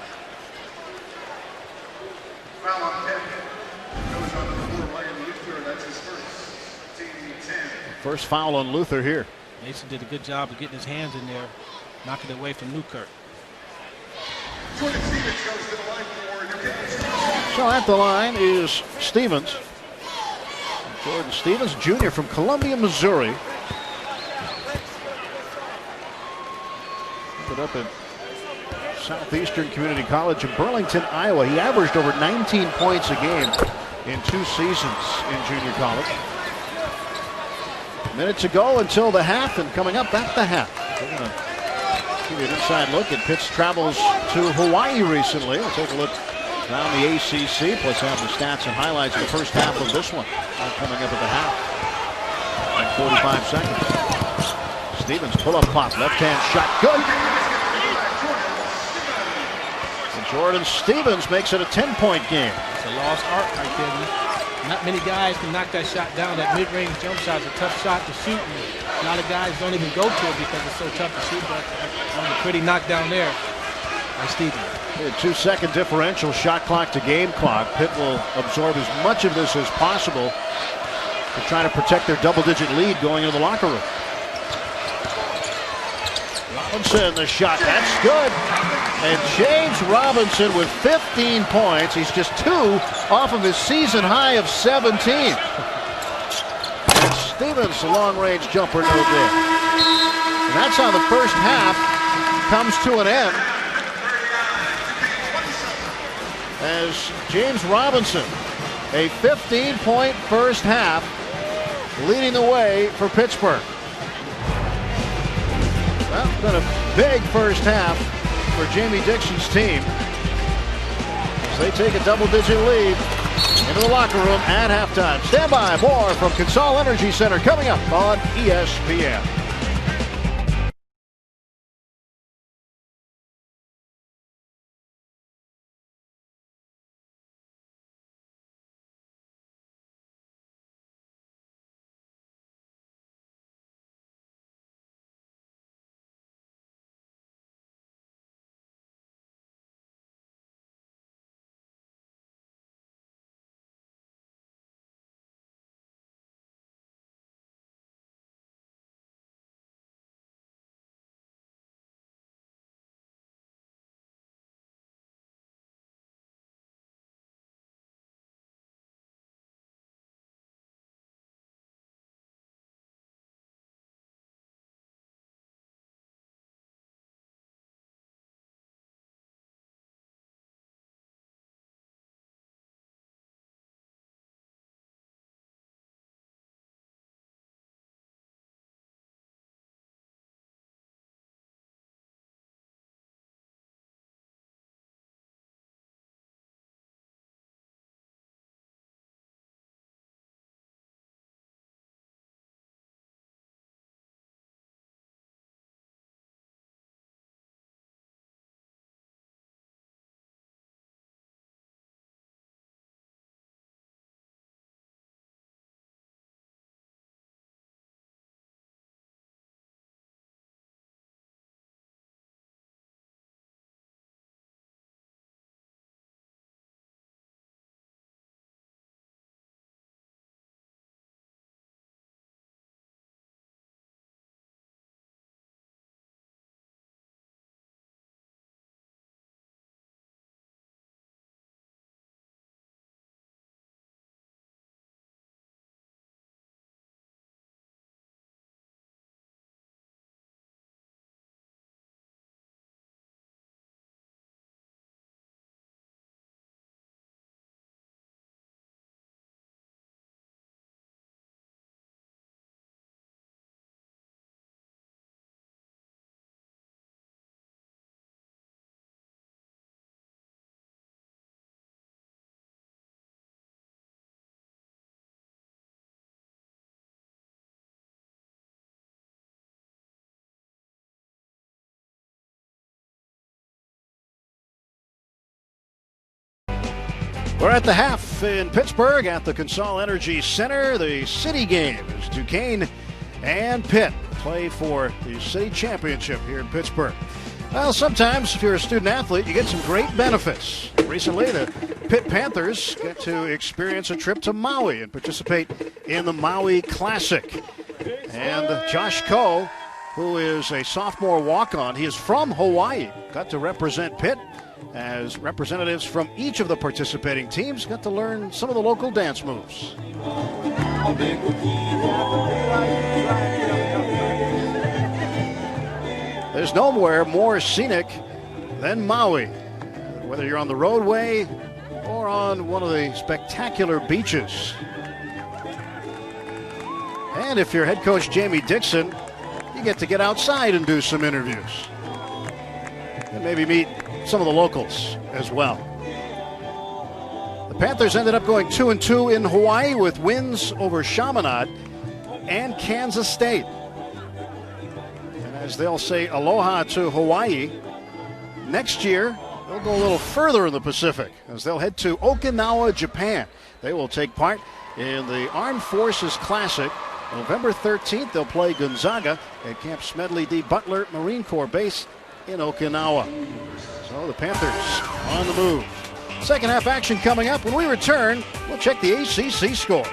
First foul on Luther here. Mason did a good job of getting his hands in there, knocking it away from Newkirk. So at the line is Stevens. Jordan Stevens, junior from Columbia, Missouri. Ended up at Southeastern Community College in Burlington, Iowa. He averaged over 19 points a game in 2 seasons in junior college. Minute to go until the half, and coming up at the half, we're going to give you an inside look at Pitt's travels to Hawaii recently. We'll take a look around the ACC, plus have the stats and highlights of the first half of this one. All coming up at the half. Like 45 seconds. Stevens pull-up pop, left-hand shot, good. And Jordan Stevens makes it a 10-point game. It's a lost art right there. Not many guys can knock that shot down. That mid-range jump shot is a tough shot to shoot. And a lot of guys don't even go to it because it's so tough to shoot. But that was a pretty knockdown there by Stevens. A 2-second differential, shot clock to game clock. Pitt will absorb as much of this as possible to try to protect their double-digit lead going into the locker room. Robinson, the shot, that's good. And James Robinson with 15 points. He's just 2 off of his season high of 17. And Stevens, a long-range jumper, no good. And that's how the first half comes to an end, as James Robinson, a 15-point first half, leading the way for Pittsburgh. Well, it's been a big first half for Jamie Dixon's team, as they take a double-digit lead into the locker room at halftime. Stand by, more from Consol Energy Center coming up on ESPN. We're at the half in Pittsburgh at the Consol Energy Center. The city game is Duquesne and Pitt play for the city championship here in Pittsburgh. Well, sometimes if you're a student athlete, you get some great benefits. Recently, the Pitt Panthers get to experience a trip to Maui and participate in the Maui Classic. And Josh Coe, who is a sophomore walk-on, he is from Hawaii, got to represent Pitt as representatives from each of the participating teams got to learn some of the local dance moves. There's nowhere more scenic than Maui. Whether you're on the roadway or on one of the spectacular beaches. And if you're head coach Jamie Dixon, you get outside and do some interviews. And maybe meet some of the locals as well. The Panthers ended up going 2-2 in Hawaii with wins over Chaminade and Kansas State. And as they'll say aloha to Hawaii, next year they'll go a little further in the Pacific as they'll head to Okinawa, Japan. They will take part in the Armed Forces Classic. November 13th, they'll play Gonzaga at Camp Smedley D. Butler Marine Corps Base in Okinawa. So the Panthers on the move. Second half action coming up. When we return, we'll check the ACC scores.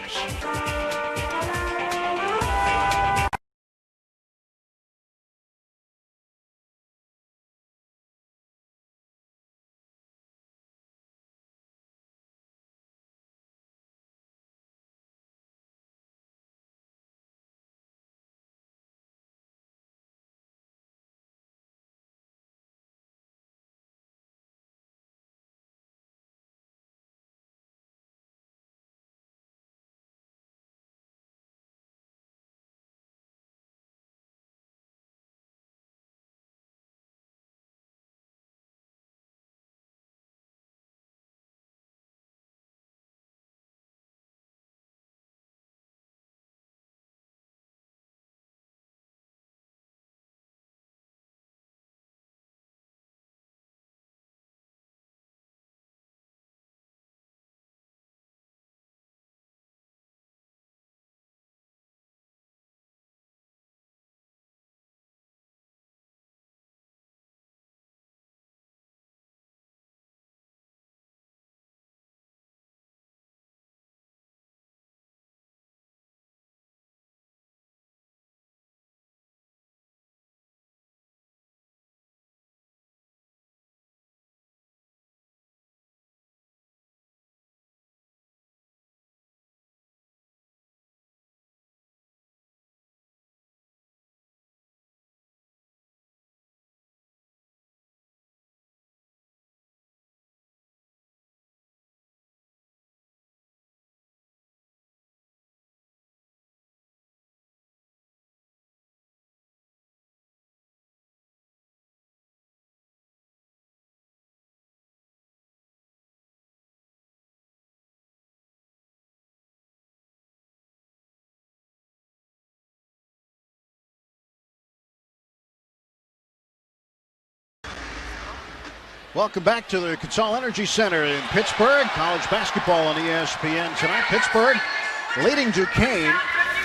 Welcome back to the Consol Energy Center in Pittsburgh. College basketball on ESPN tonight. Pittsburgh leading Duquesne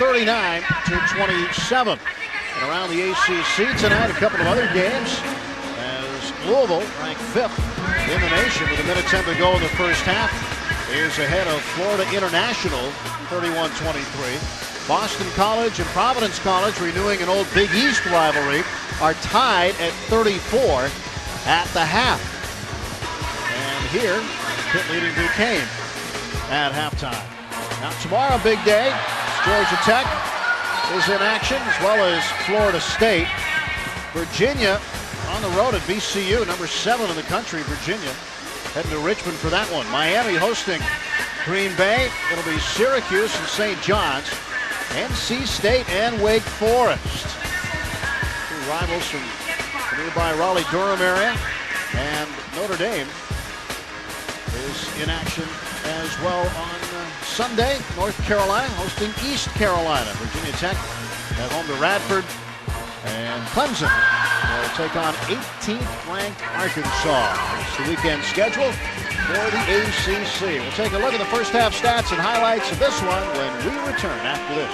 39-27. And around the ACC tonight, a couple of other games as Louisville, ranked 5th in the nation with a minute 10 to go in the first half, is ahead of Florida International 31-23. Boston College and Providence College, renewing an old Big East rivalry, are tied at 34 at the half. And here, Pitt leading Duquesne at halftime. Now tomorrow, big day. Georgia Tech is in action, as well as Florida State. Virginia on the road at VCU, number 7 in the country, Virginia. Heading to Richmond for that one. Miami hosting Green Bay. It'll be Syracuse and St. John's. NC State and Wake Forest. Two rivals from the nearby Raleigh-Durham area. And Notre Dame is in action as well on Sunday. North Carolina hosting East Carolina. Virginia Tech at home to Radford. And Clemson will take on 18th ranked Arkansas. It's the weekend schedule for the ACC. We'll take a look at the first half stats and highlights of this one when we return after this.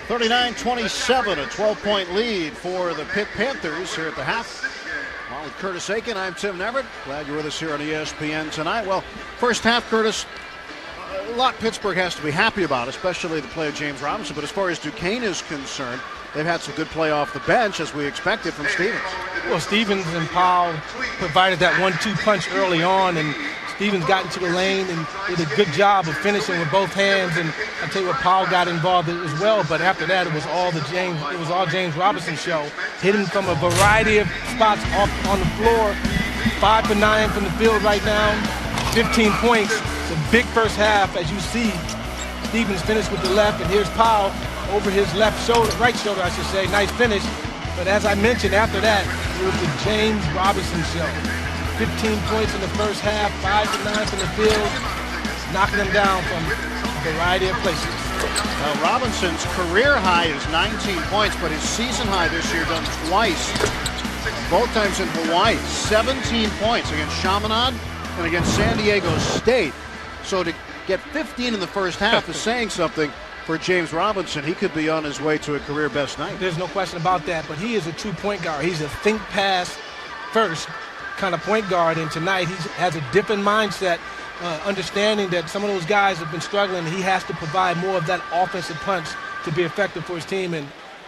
39-27, a 12-point lead for the Pitt Panthers here at the half. Well, with Curtis Aiken, I'm Tim Neverett. Glad you're with us here on ESPN tonight. Well, first half, Curtis, a lot Pittsburgh has to be happy about, especially the play of James Robinson. But as far as Duquesne is concerned, they've had some good play off the bench, as we expected from Stevens. Well, Stevens and Powell provided that 1-2 punch early on, and Stevens got into the lane and did a good job of finishing with both hands. And I tell you what, Powell got involved as well. But after that, it was all James Robinson show. Hitting from a variety of spots off on the floor. 5 for 9 from the field right now. 15 points. It's a big first half, as you see. Stevens finished with the left, and here's Powell over his right shoulder, I should say. Nice finish. But as I mentioned, after that, it was the James Robinson show. 15 points in the first half, 5 for 9 from the field, knocking them down from a variety of places. Now, Robinson's career high is 19 points, but his season high this year done twice, both times in Hawaii. 17 points against Chaminade and against San Diego State. So to get 15 in the first half is saying something for James Robinson. He could be on his way to a career best night. There's no question about that, but he is a true point guard. He's a think pass first kind of point guard, and tonight he has a different mindset, understanding that some of those guys have been struggling, and he has to provide more of that offensive punch to be effective for his team. And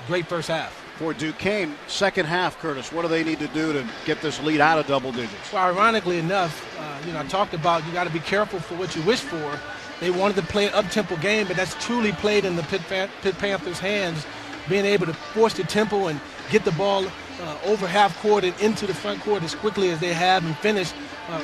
great first half. For Duquesne, second half, Curtis, what do they need to do to get this lead out of double digits? Well, ironically enough, I talked about you got to be careful for what you wish for. They wanted to play an up-tempo game, but that's truly played in the Pitt Panthers' hands, being able to force the tempo and get the ball over half court and into the front court as quickly as they have and finish.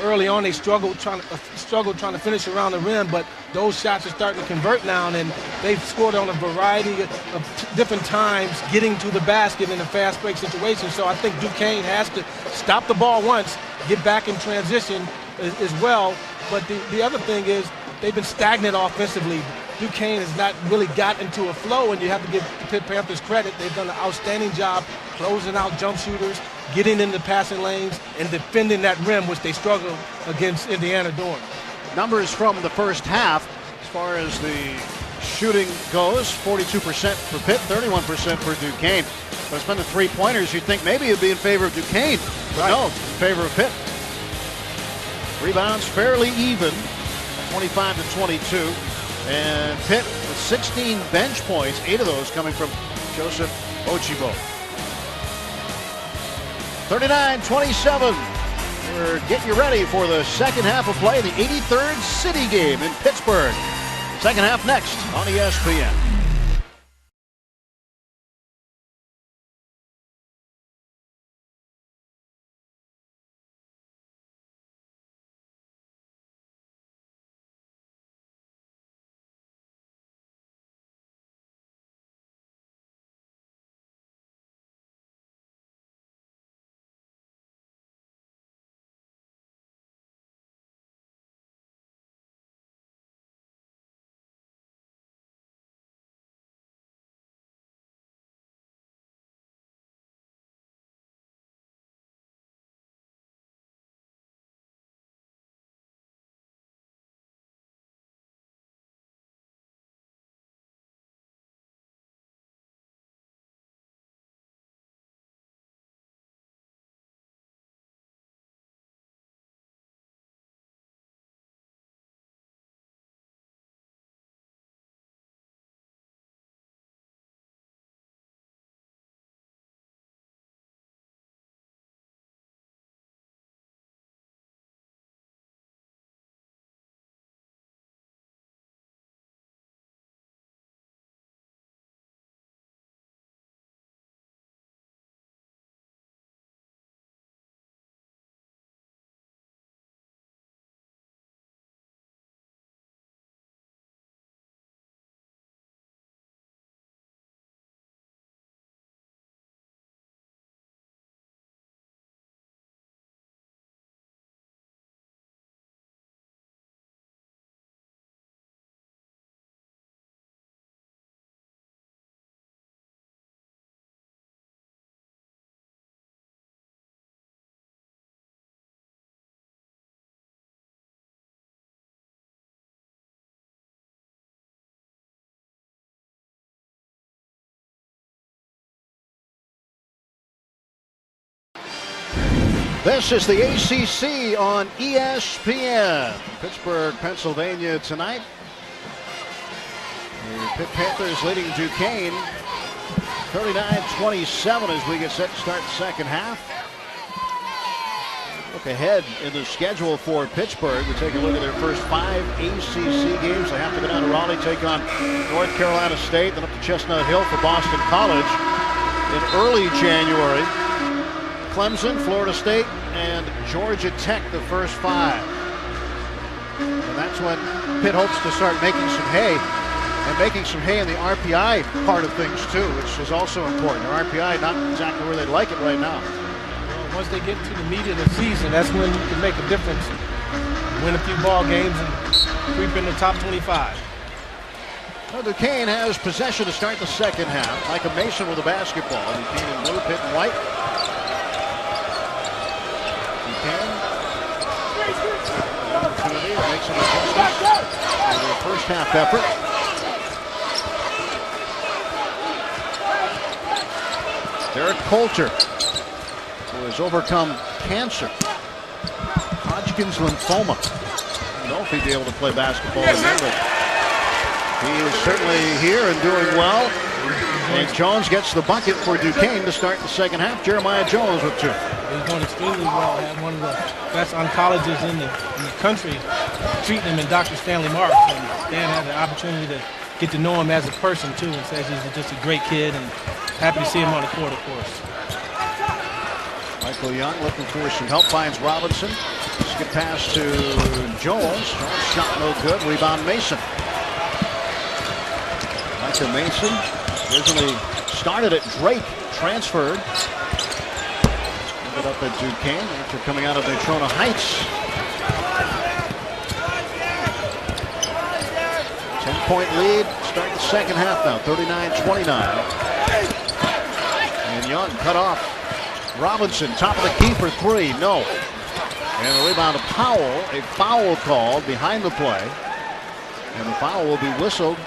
Early on, they struggled trying to finish around the rim, but those shots are starting to convert now, and they've scored on a variety of different times, getting to the basket in a fast break situation. So I think Duquesne has to stop the ball once, get back in transition as well. But the other thing is they've been stagnant offensively. Duquesne has not really got into a flow, and you have to give the Pitt Panthers credit. They've done an outstanding job closing out jump shooters, getting into passing lanes, and defending that rim, which they struggled against Indiana doing. Numbers from the first half, as far as the shooting goes, 42% for Pitt, 31% for Duquesne. But it's been the three-pointers. You'd think maybe it'd be in favor of Duquesne, but right. No, it's in favor of Pitt. Rebounds fairly even, 25 to 22. And Pitt with 16 bench points, 8 of those coming from Joseph Ochibo. 39-27. We're getting you ready for the second half of play, the 83rd City game in Pittsburgh. Second half next on ESPN. This is the ACC on ESPN. Pittsburgh, Pennsylvania tonight. The Pitt Panthers leading Duquesne 39-27 as we get set to start the second half. Look ahead in the schedule for Pittsburgh. We take a look at their first 5 ACC games. They have to go down to Raleigh, take on North Carolina State, then up to Chestnut Hill for Boston College in early January. Clemson, Florida State, and Georgia Tech, the first 5. And that's when Pitt hopes to start making some hay. And making some hay in the RPI part of things, too, which is also important. Their RPI not exactly where they'd like it right now. Well, once they get to the meat of the season, that's when you can make a difference. Win a few ball games and creep in the top 25. Well, Duquesne has possession to start the second half. Micah Mason with the basketball. Duquesne in blue, Pitt in white. Duquesne. Opportunity to make some adjustments in their first half effort. Derek Coulter, who has overcome cancer, Hodgkin's lymphoma. I don't know if he'd be able to play basketball again, but he is certainly here and doing well. And Jones gets the bucket for Duquesne to start the second half. Jeremiah Jones with 2. He's doing extremely well. Had one of the best oncologists in the country treating him in Dr. Stanley Marks. And Stan had the opportunity to get to know him as a person, too, and says he's just a great kid. And happy to see him on the court, of course. Michael Young looking for some help, finds Robinson. Skip pass to Jones. Jones shot no good. Rebound Mason. Micah Mason originally started at Drake, transferred. Ended up at Duquesne after coming out of Natrona Heights. 10-point lead. Start the second half now, 39-29. And Young cut off. Robinson, top of the key for 3. No. And the rebound to Powell. A foul called behind the play. And the foul will be whistled. Big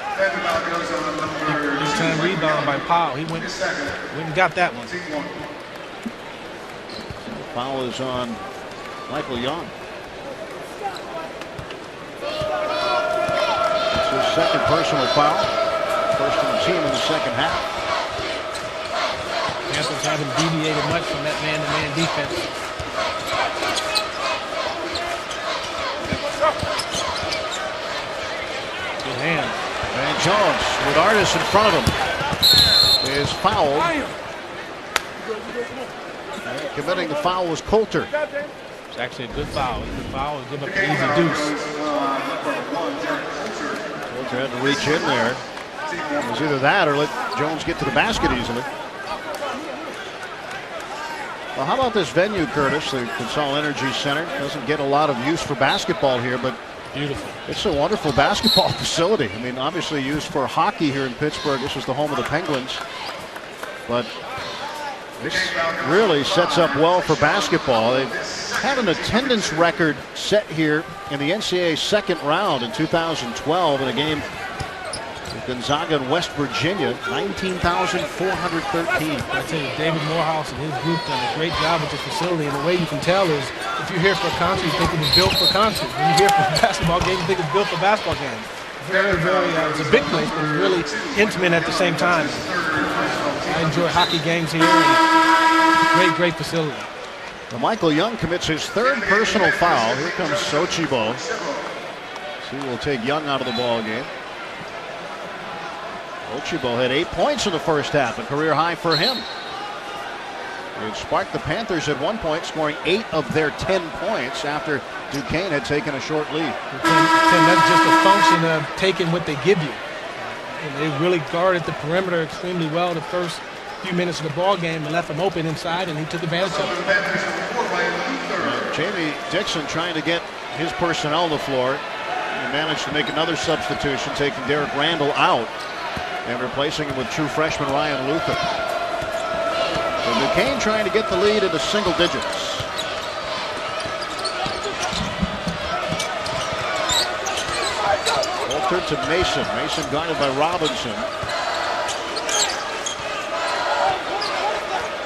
time rebound by Powell. He went and got that one. The foul is on Michael Young. It's his second personal foul. First on the team in the second half. Panthers haven't deviated much from that man-to-man defense. Good hand. And Jones with Artis in front of him is fouled. And committing the foul was Coulter. It's actually a good foul. It's a good foul. Give up an easy deuce. Coulter had to reach in there. It was either that or let Jones get to the basket easily. Well, how about this venue, Curtis? The Consol Energy Center doesn't get a lot of use for basketball here, but beautiful. It's a wonderful basketball facility. I mean, obviously used for hockey here in Pittsburgh. This is the home of the Penguins, but this really sets up well for basketball. They've had an attendance record set here in the NCAA second round in 2012 in a game with Gonzaga and West Virginia, 19,413. I tell you, David Morehouse and his group done a great job with this facility, and the way you can tell is if you're here for a concert, you think it was built for concerts. When you're here for a basketball game, you think it's built for basketball games. Very, it's a big place, but it's really intimate at the same time. I enjoy hockey games here, and great facility. Well, Michael Young commits his third personal foul. Here comes Sochibo. He will take Young out of the ball game. Sochibo had 8 points in the first half, a career high for him. It sparked the Panthers at one point, scoring 8 of their 10 points after Duquesne had taken a short lead. That's just a function of taking what they give you. And they really guarded the perimeter extremely well the first few minutes of the ball game and left them open inside, and he took advantage of it. Jamie Dixon trying to get his personnel on the floor. He managed to make another substitution, taking Derek Randall out and replacing him with true freshman Ryan Luther. So Duquesne trying to get the lead into single digits. Coulter to Mason. Mason guarded by Robinson.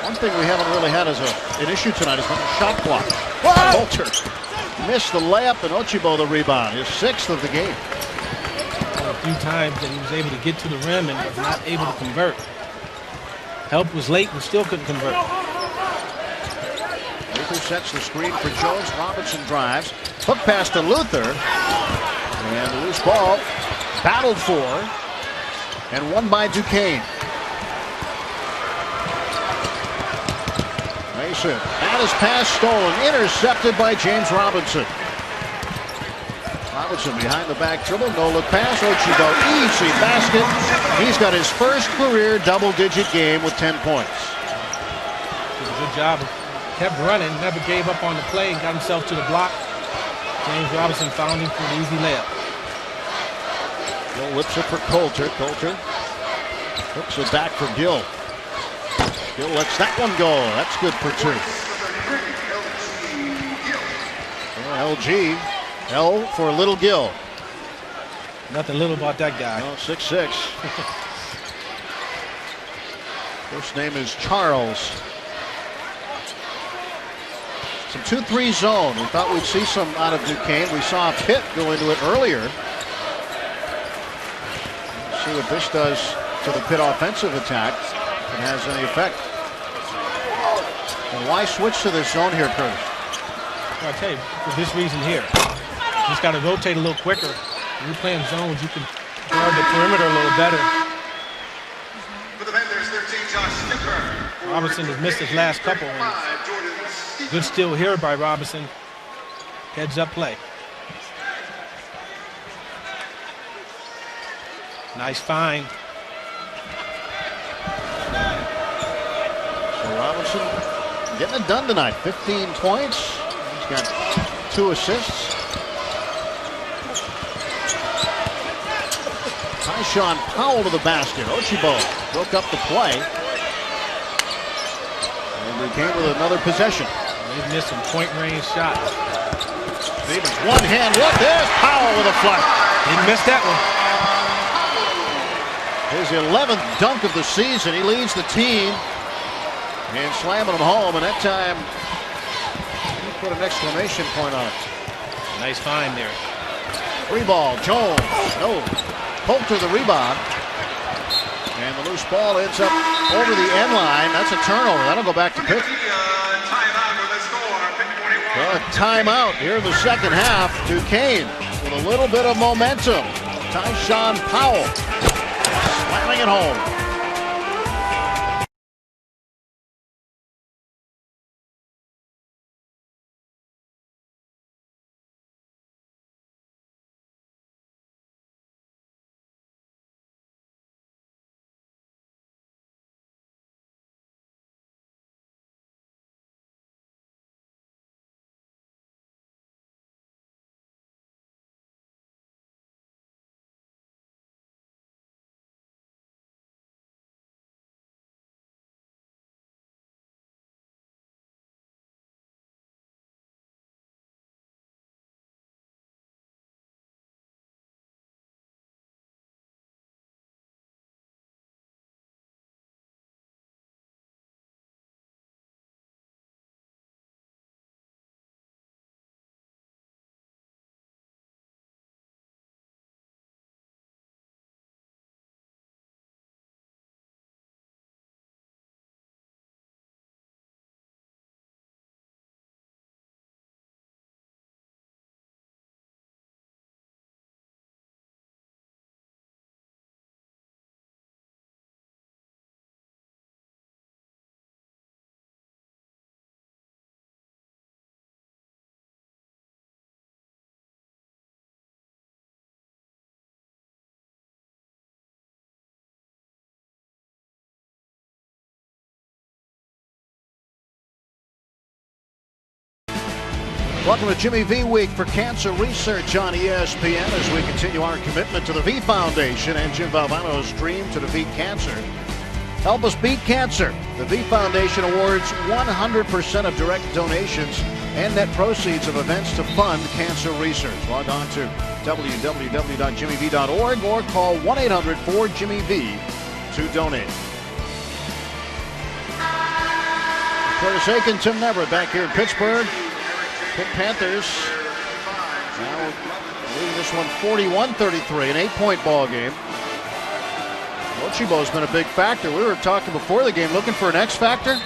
One thing we haven't really had as an issue tonight has been the shot clock. Coulter missed the layup, and Ochibo the rebound. His 6th of the game. A few times that he was able to get to the rim and was not able to convert. Help was late and still couldn't convert. Luther sets the screen for Jones. Robinson drives. Hook pass to Luther. And the loose ball battled for and won by Duquesne. Mason had his pass stolen. Intercepted by James Robinson. Robinson behind the back dribble. No look pass. Ochibo easy basket. He's got his first career double-digit game with 10 points. Did a good job. Kept running, never gave up on the play, and got himself to the block. James Robinson found him for the easy layup. Gill whips it for Coulter. Coulter hooks it back for Gill. Gill lets that one go. That's good for 2. LG. L for Little Gill. Nothing little about that guy. No, 6'6". First name is Charles. Some 2-3 zone. We thought we'd see some out of Duquesne. We saw Pitt go into it earlier. Let's see what this does to the Pitt offensive attack. If it has any effect. And why switch to this zone here, Curtis? Well, I'll tell you, for this reason here. You just got to rotate a little quicker. When you're playing zones, you can guard the perimeter a little better. For the Panthers, 13, Josh Skipper. Robinson has missed his last couple. Good steal here by Robinson. Heads up play. Nice find. So Robinson getting it done tonight. 15 points. He's got 2 assists. Tyshawn Powell to the basket. Ochibo broke up the play. And we came with another possession. They've missed some point range shots. Stevens, one hand look. There's Powell with a flush. Didn't miss that one. His 11th dunk of the season. He leads the team in slamming them home. And that time, he put an exclamation point on it. Nice find there. 3 ball. Jones. No. Coulter the rebound. And the loose ball ends up over the end line. That's a turnover. That'll go back to Pitt. Timeout here in the second half. Duquesne with a little bit of momentum. Tyshawn Powell slamming it home. Welcome to Jimmy V Week for Cancer Research on ESPN as we continue our commitment to the V Foundation and Jim Valvano's dream to defeat cancer. Help us beat cancer. The V Foundation awards 100% of direct donations and net proceeds of events to fund cancer research. Log on to www.jimmyv.org or call 1-800-4-JIMMY-V to donate. Curtis Aiken, Tim Neverett back here in Pittsburgh. Pitt Panthers now leading this one 41-33, an 8-point ball game. Ochibo's been a big factor. We were talking before the game, looking for an X factor.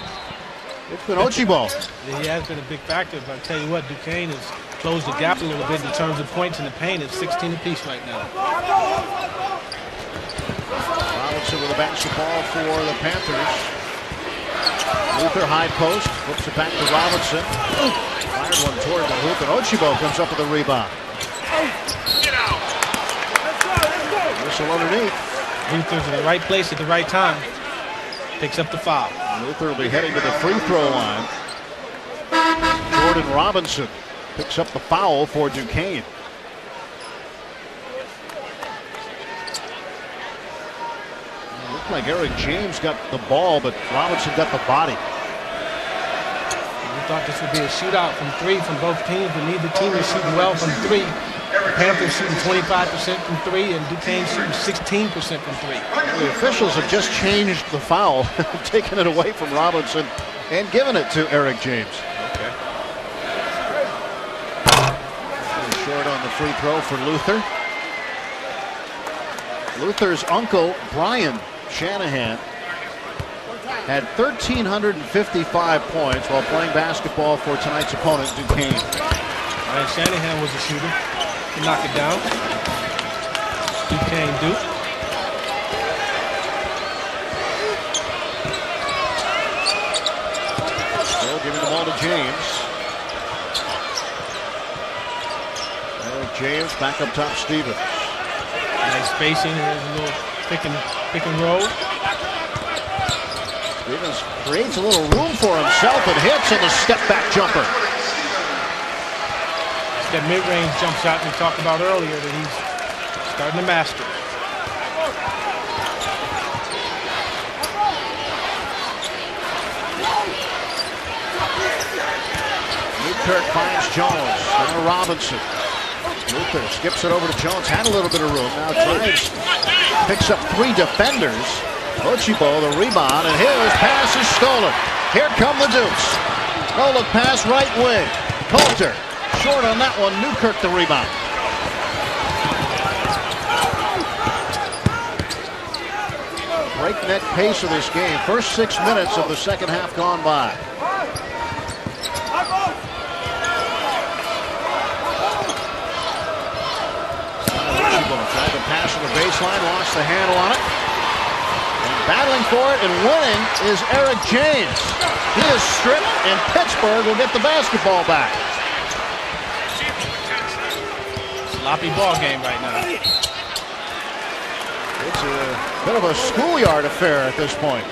It's been Ochibo. He has been a big factor, but I'll tell you what, Duquesne has closed the gap a little bit in terms of points in the paint. It's 16 apiece right now. Robinson with a basketball for the Panthers. Luther high post, flips it back to Robinson. Fired one toward the hoop, and Ochibo comes up with a rebound. Whistle underneath. Luther's in the right place at the right time. Picks up the foul. Luther will be heading to the free throw line. Jordan Robinson picks up the foul for Duquesne. It looked like Eric James got the ball, but Robinson got the body. We thought this would be a shootout from three from both teams, but neither team is shooting well from three. The Panthers shooting 25% from three, and Duquesne shooting 16% from three. The officials have just changed the foul, taken it away from Robinson and given it to Eric James. Okay. Short on the free throw for Luther. Luther's uncle, Brian Shanahan, had 1,355 points while playing basketball for tonight's opponent, Duquesne. Brian Shanahan was a shooter. He knocked it down. Duquesne Duke. Still giving the ball to James. Eric James back up top, Stevens. Nice spacing. There's a little pick and roll. Stevens creates a little room for himself and hits on the step back jumper. It's that mid-range jump shot we talked about earlier that he's starting to master. Newkirk finds Jones. Now Robinson. Luther skips it over to Jones. Had a little bit of room. Now drives. Picks up three defenders. Ochibo the rebound, and his pass is stolen. Here come the Dukes. No look pass, right wing. Coulter short on that one. Newkirk the rebound. Breakneck pace of this game. First 6 minutes of the second half gone by. Tried to pass to the baseline, lost the handle on it. And battling for it and winning is Eric James. He is stripped, and Pittsburgh will get the basketball back. Sloppy ball game right now. It's a bit of a schoolyard affair at this point.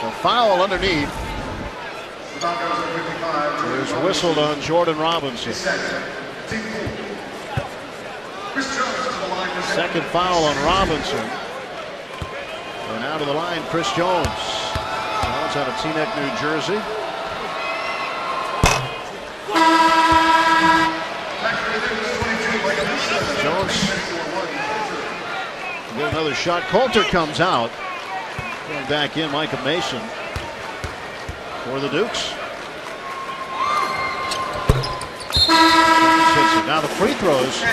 The foul underneath is whistled on Jordan Robinson. Second foul on Robinson. And out of the line, Chris Jones. Jones out of Teaneck, New Jersey. Jones get another shot. Coulter comes out. Going back in, Micah Mason for the Dukes. Now the free throws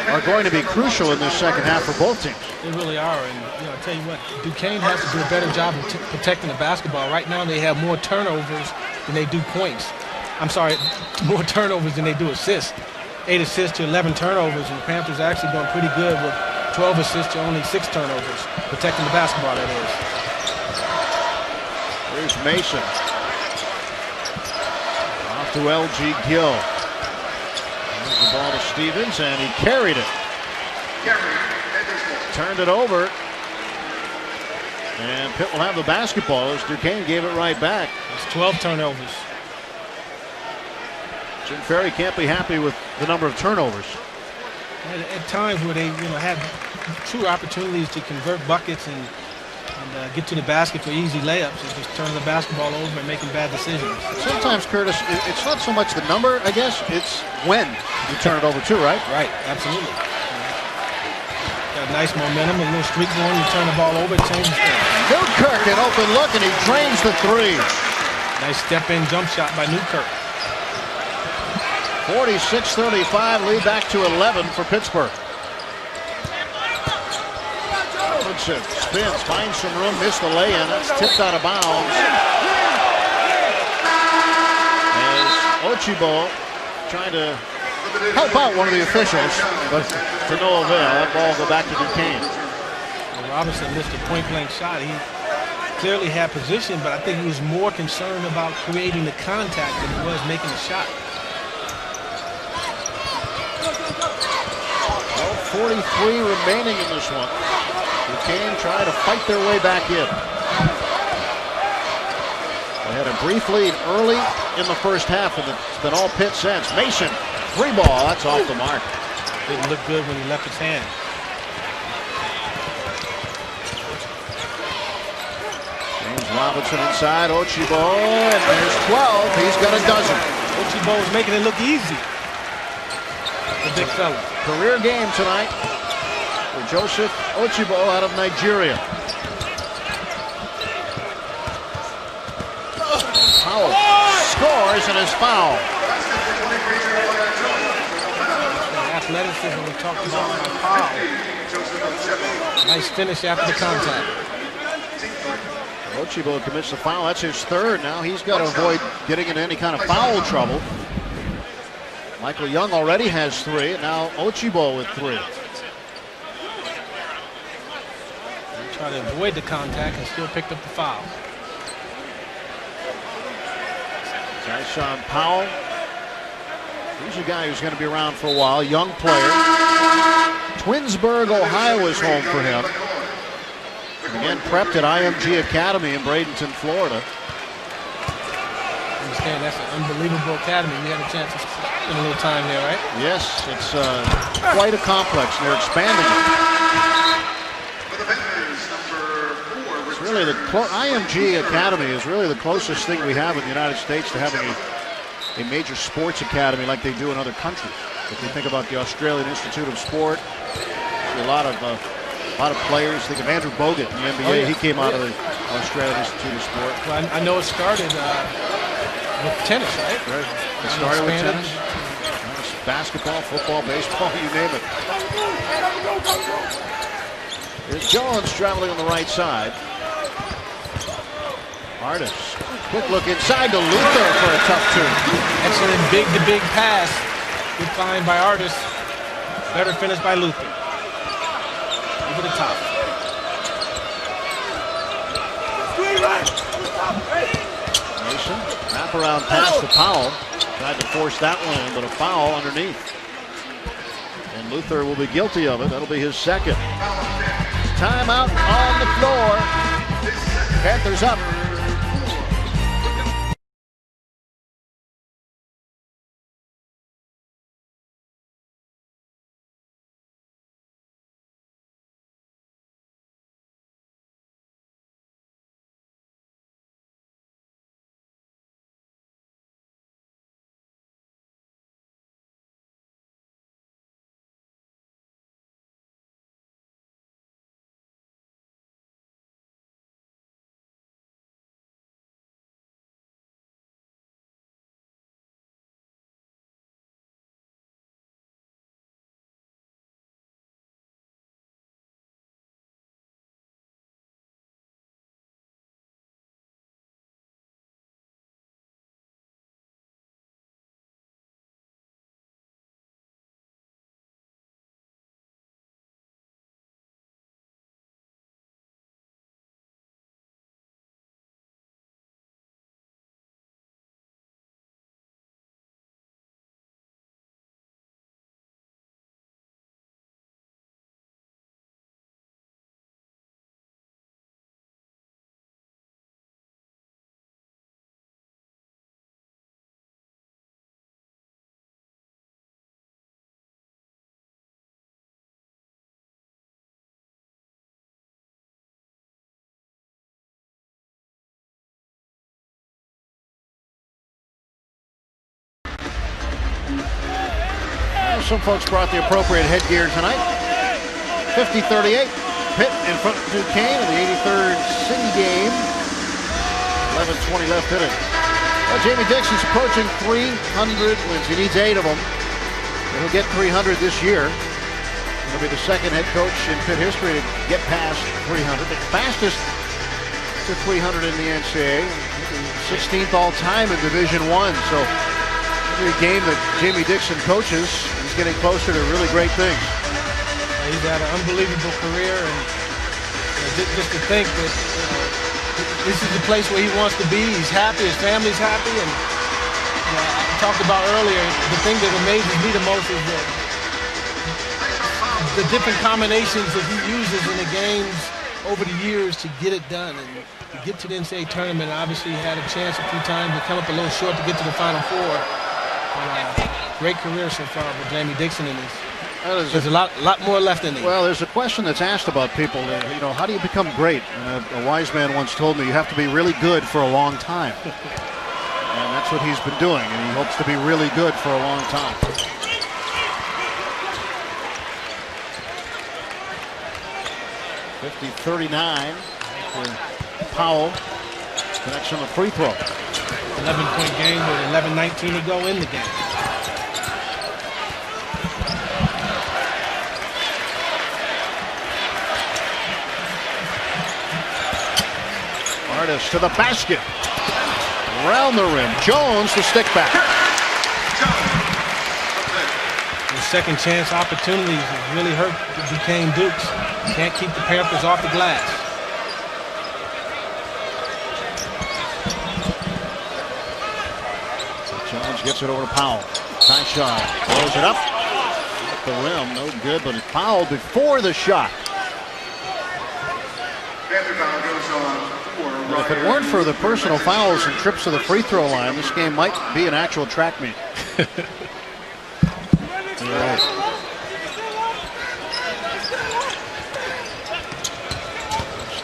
are going to be crucial in this second half for both teams. They really are, and I'll tell you what, Duquesne has to do a better job of protecting the basketball. Right now they have more turnovers than they do points. I'm sorry, more turnovers than they do assists. 8 assists to 11 turnovers, and the Panthers are actually doing pretty good with 12 assists to only 6 turnovers. Protecting the basketball, that is. Here's Mason. Off to L.G. Gill. There's the ball to Stevens, and he carried it. Turned it over. And Pitt will have the basketball as Duquesne gave it right back. It's 12 turnovers. Jim Ferry can't be happy with the number of turnovers. At times where they had true opportunities to convert buckets and get to the basket for easy layups, and just turning the basketball over and making bad decisions. Sometimes, Curtis, it's not so much the number, I guess, it's when you turn it over too, right? Right, absolutely. Got nice momentum, a little streak going, you turn the ball over, it changes things. Newkirk an open look, and he drains the three. Nice step-in jump shot by Newkirk. 46-35, lead back to 11 for Pittsburgh. Robinson spins, finds some room, missed the lay-in. That's tipped out of bounds. As Ochibo trying to help out one of the officials, but to no avail. That ball will go back to Duquesne. Well, Robinson missed a point-blank shot. He clearly had position, but I think he was more concerned about creating the contact than he was making the shot. 43 remaining in this one. Duquesne trying to fight their way back in. They had a brief lead early in the first half, and it's been all Pitt since. Mason, free ball, that's off the mark. Didn't look good when he left his hand. James Robinson inside, Ochibo, and there's 12. He's got a dozen. Ochibo is making it look easy. The big fella. Career game tonight for Joseph Ochibo out of Nigeria. Powell scores and is fouled. Athleticism we talked about by Powell. Nice finish after the contact. Ochibo commits the foul. That's his third. Now he's got to avoid getting into any kind of foul trouble. Michael Young already has 3. Now Ochibo with 3. Try to avoid the contact and still picked up the foul. Tyshawn Powell. He's a guy who's going to be around for a while. Young player. Twinsburg, Ohio is home for him. And again, prepped at IMG Academy in Bradenton, Florida. I understand that's an unbelievable academy. You had a chance to spend a little time there, right? Yes, it's quite a complex. They're expanding it. It's really the IMG Academy is really the closest thing we have in the United States to having a major sports academy like they do in other countries. If you think about the Australian Institute of Sport, a lot of players. Think of Andrew Bogut in the NBA. Oh, yeah. He came out of the Australian Institute of Sport. Well, I know it started with tennis, right? It started with tennis. Basketball, football, baseball, you name it. Here's Jones traveling on the right side. Artis, quick look inside to Luther for a tough 2. Excellent big-to-big pass. Good find by Artis. Better finish by Luther. Over the top. Mason, wraparound pass to Powell. Tried to force that one in, but a foul underneath. And Luther will be guilty of it. That'll be his second. Timeout on the floor. Panthers up. Some folks brought the appropriate headgear tonight. 50-38. Pitt in front of Duquesne in the 83rd city game. 11:20 left in it. Well, Jamie Dixon's approaching 300 wins. He needs 8 of them. He'll get 300 this year. He'll be the second head coach in Pitt history to get past 300. The fastest to 300 in the NCAA. 16th all-time in Division I. So every game that Jamie Dixon coaches, he's getting closer to really great things. He's had an unbelievable career, and just to think that this is the place where he wants to be. He's happy, his family's happy, and I talked about earlier, the thing that amazes me the most is the different combinations that he uses in the games over the years to get it done and to get to the NCAA tournament. Obviously, he had a chance a few times to come up a little short to get to the Final Four. Great career so far with Jamie Dixon in this. There's a lot more left in him. Well, there's a question that's asked about people. How do you become great? A wise man once told me you have to be really good for a long time. And that's what he's been doing, and he hopes to be really good for a long time. .50-39 for Powell. Connects on the free throw. 11-point game with 11:19 to go in the game. Artist to the basket. Around the rim. Jones, the stick back. The second chance opportunities have really hurt the Duquesne Dukes. Can't keep the Panthers off the glass. Jones gets it over to Powell. Nice shot. Throws it up. At the rim. No good, but it's fouled before the shot. And if it weren't for the personal fouls and trips to the free throw line, this game might be an actual track meet. Right.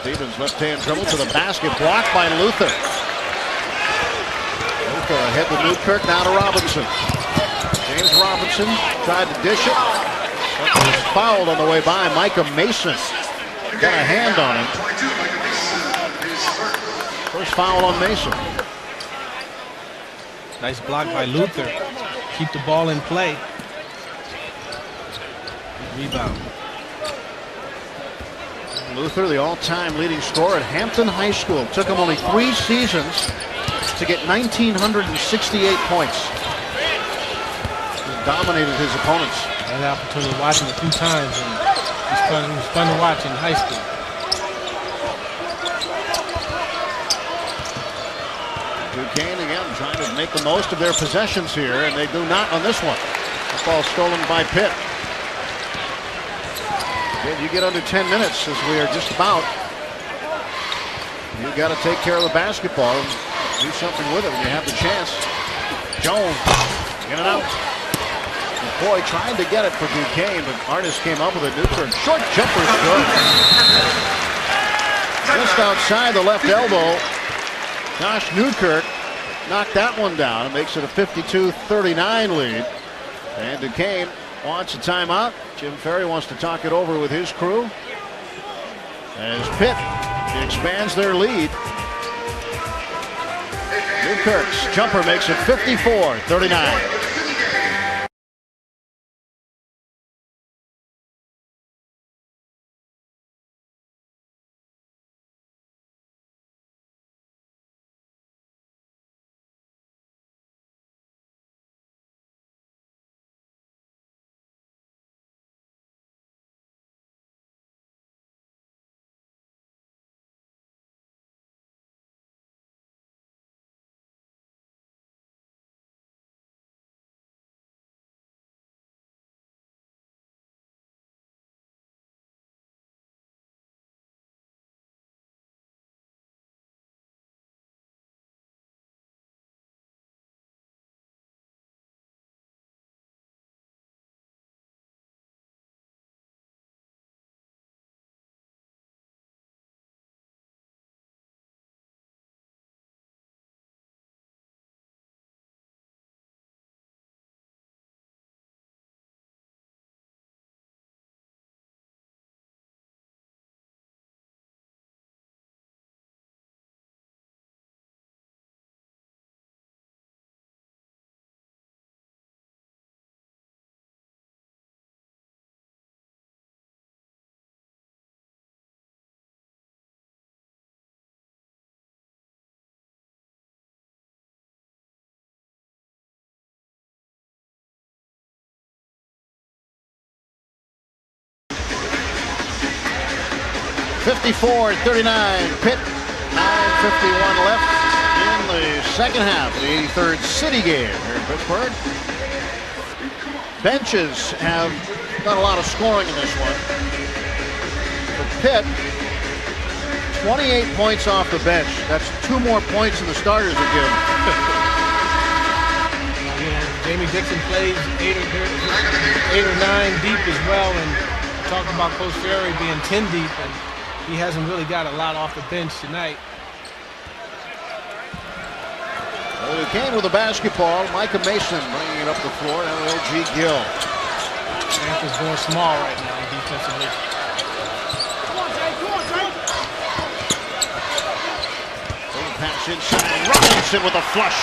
Stevens left-hand dribble to the basket, blocked by Luther. Luther ahead to Newkirk, now to Robinson. James Robinson tried to dish it. But was fouled on the way by. Micah Mason got a hand on him. First foul on Mason. Nice block by Luther. Keep the ball in play. Rebound. Luther, the all-time leading scorer at Hampton High School. It took him only 3 seasons to get 1,968 points. He dominated his opponents. I had the opportunity to watch him a few times, and it was fun to watch in high school. Duquesne again trying to make the most of their possessions here, and they do not on this one. The ball stolen by Pitt. Again, you get under 10 minutes, as we are just about. You got to take care of the basketball and do something with it when you have the chance. Jones in and out. McCoy tried to get it for Duquesne, but Artist came up with a Newkirk. Short jumper is good. Just outside the left elbow. Josh Newkirk knocked that one down. It makes it a 52-39 lead. And Duquesne wants a timeout. Jim Ferry wants to talk it over with his crew. As Pitt expands their lead. Newkirk's jumper makes it 54-39. 54-39. Pitt, 9:51 left in the second half of the 83rd City game here in Pittsburgh. Benches have done a lot of scoring in this one. For Pitt, 28 points off the bench. That's 2 more points than the starters have given. Jamie Dixon plays 8 or 9 deep as well, and talked about Coach Ferry being 10 deep, and he hasn't really got a lot off the bench tonight. Duquesne with the basketball. Micah Mason bringing it up the floor. Now L.G. Gill. Panthers going small right now defensively. Pass inside. Robinson with a flush.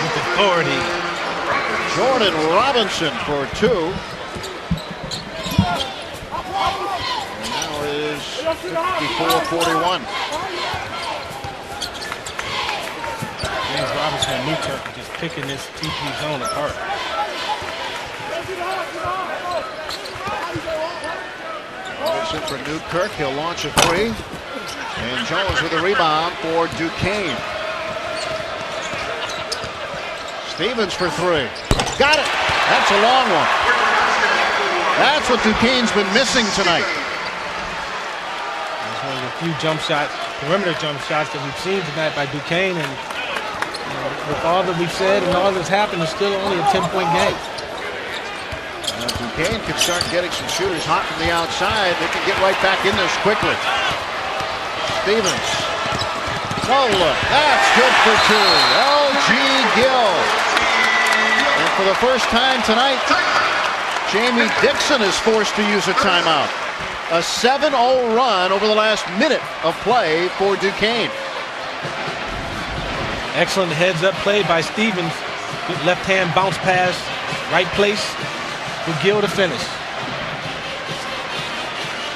With authority. Jordan Robinson for 2. And now it is 54-41. James Robinson and Newkirk are just picking this TP zone apart. Robinson for Newkirk. He'll launch a 3. And Jones with a rebound for Duquesne. Stevens for 3. Got it. That's a long one. That's what Duquesne's been missing tonight. That's one of the few perimeter jump shots that we've seen tonight by Duquesne. And with all that we've said and all that's happened, it's still only a 10-point game. Duquesne can start getting some shooters hot from the outside. They can get right back in this quickly. Stevens. No look. That's good for 2. L.G. Gill. And for the first time tonight, Jamie Dixon is forced to use a timeout. A 7-0 run over the last minute of play for Duquesne. Excellent heads-up play by Stevens. Good left-hand bounce pass. Right place for Gill to finish.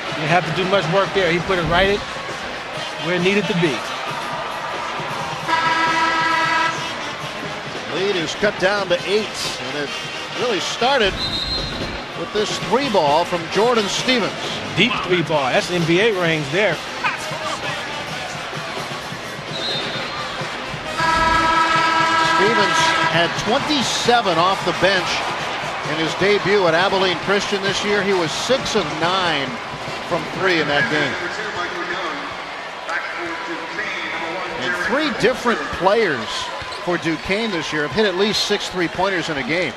You didn't have to do much work there. He put it right where it needed to be. Lead is cut down to 8. And it really started with this 3-ball from Jordan Stevens. Deep 3-ball. That's NBA range there. Stevens had 27 off the bench in his debut at Abilene Christian this year. He was 6 of 9 from 3 in that game. And 3 different players for Duquesne this year have hit at least 6 3-pointers in a game.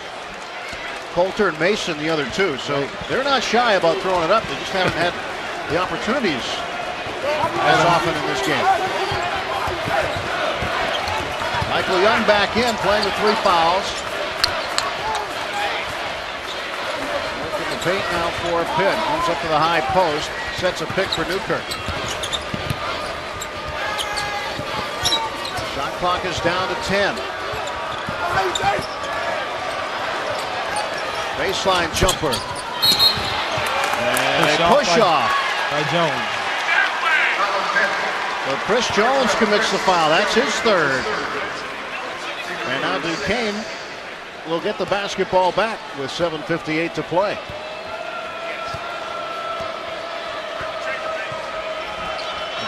Coulter and Mason, the other 2. So they're not shy about throwing it up. They just haven't had the opportunities as often in this game. Michael Young back in, playing with 3 fouls. Working the paint now for Pitt. Comes up to the high post, sets a pick for Newkirk. Shot clock is down to 10. Baseline jumper. And a push off by Jones. So Chris Jones commits the foul. That's his 3rd. And now Duquesne will get the basketball back with 7:58 to play.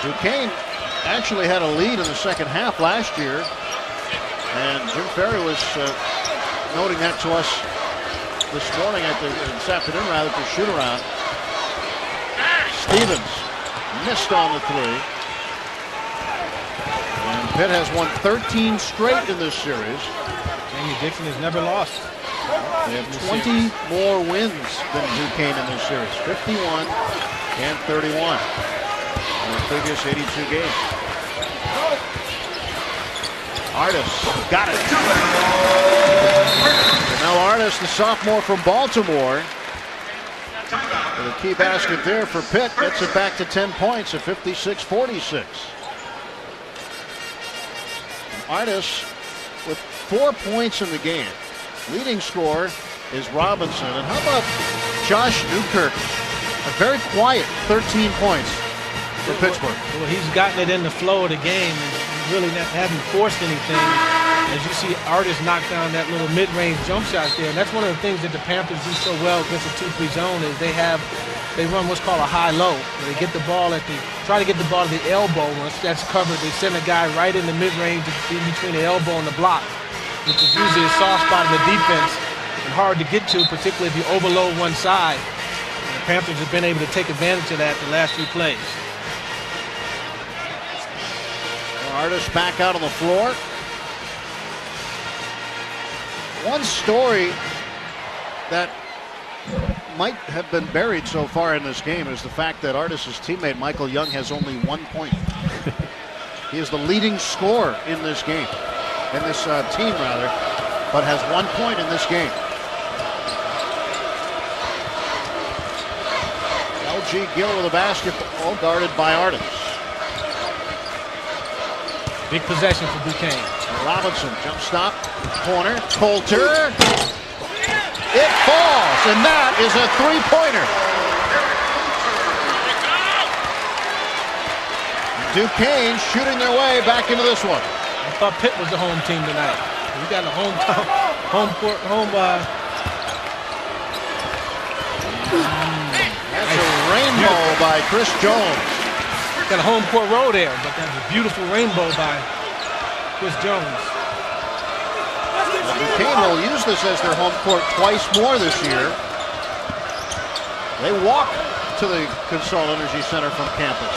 Duquesne actually had a lead in the second half last year. And Jim Ferry was noting that to us this afternoon rather, at the shoot around. Stevens missed on the 3. And Pitt has won 13 straight in this series. Jamie Dixon has never lost. They have 20 more wins than Duquesne in this series. 51 and 31 in the previous 82 games. Artis got it. And now Artis, the sophomore from Baltimore, with a key basket there for Pitt, gets it back to 10 points at 56-46. Artis with 4 points in the game. Leading scorer is Robinson. And how about Josh Newkirk? A very quiet 13 points for Pittsburgh. Well, he's gotten it in the flow of the game and really haven't forced anything. As you see, Artis knock down that little mid-range jump shot there. And that's one of the things that the Panthers do so well against the 2-3 zone is they have they run what's called a high-low, where they get the ball try to get the ball to the elbow. Once that's covered, they send a guy right in the mid-range in between the elbow and the block, which is usually a soft spot in the defense and hard to get to, particularly if you overload one side. And the Panthers have been able to take advantage of that the last few plays. Artis back out on the floor. One story that might have been buried so far in this game is the fact that Artis' teammate Michael Young has only 1 point. He is the leading scorer in this game, in this team rather, but has 1 point in this game. L.G. Gill with a basketball guarded by Artis. Big possession for Duquesne. Robinson, jump stop, corner, Coulter. It falls, and that is a three-pointer. Duquesne shooting their way back into this one. I thought Pitt was the home team tonight. We got a That's a rainbow by Chris Jones. Got a home court row there, but that's a beautiful rainbow by Chris Jones. Duquesne will use this as their home court twice more this year. They walk to the Consol Energy Center from campus.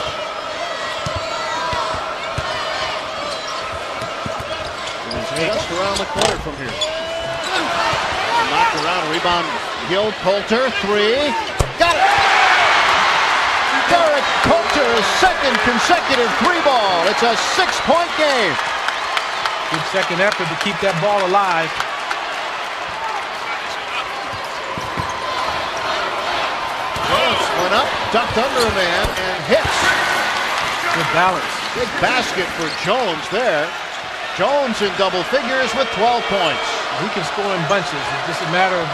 It is just around the corner from here. Knocked around, rebound, Gill, Coulter, three. Got it! Derek Coulter, his second consecutive three ball. It's a 6-point game. Good second effort to keep that ball alive. Jones went up, ducked under a man, and hits. Good balance. Big basket for Jones there. Jones in double figures with 12 points. He can score in bunches. It's just a matter of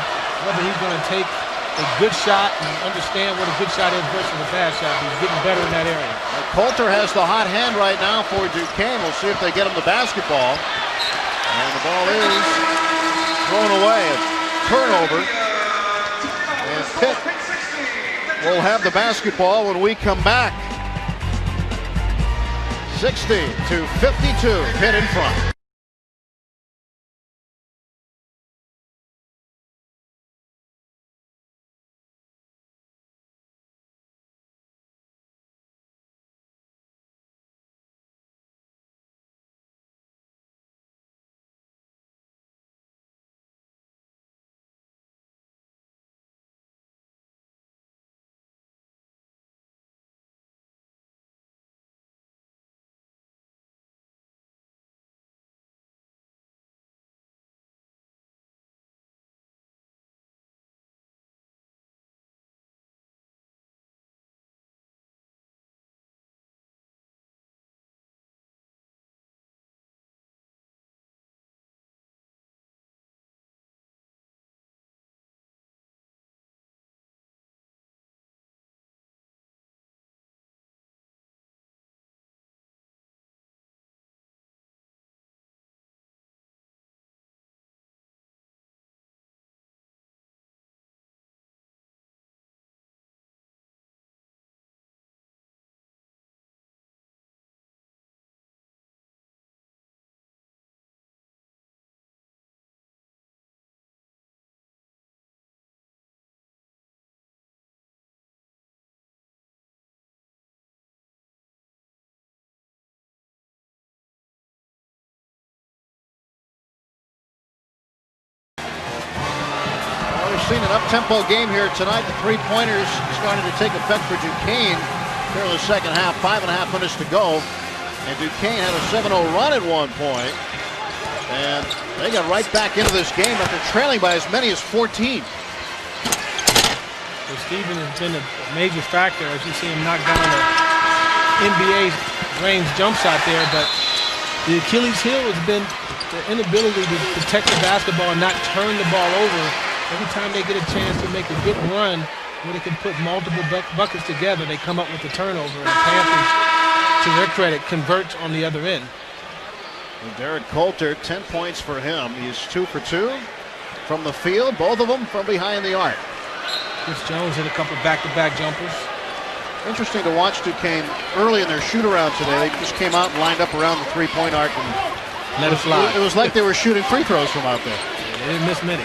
whether he's going to take a good shot and understand what a good shot is versus a bad shot. He's getting better in that area. Coulter has the hot hand right now for Duquesne. We'll see if they get him the basketball. And the ball is thrown away. A turnover. And Pitt will have the basketball when we come back. 60-52. Pitt in front. Seen an up-tempo game here tonight. The three-pointers starting to take effect for Duquesne here in the second half. 5.5 minutes to go. And Duquesne had a 7-0 run at one point. And they got right back into this game after trailing by as many as 14. Well, Stephen has been a major factor as you see him knock down the NBA range jump shot there. But the Achilles heel has been the inability to protect the basketball and not turn the ball over. Every time they get a chance to make a good run where they can put multiple buckets together, they come up with a turnover. And the Panthers, to their credit, convert on the other end. And Derek Coulter, 10 points for him. He's 2 for 2 from the field, both of them from behind the arc. Chris Jones hit a couple back-to-back jumpers. Interesting to watch Duquesne early in their shoot-around today. They just came out and lined up around the three-point arc and let it fly. It was like they were shooting free throws from out there. Yeah, they didn't miss many.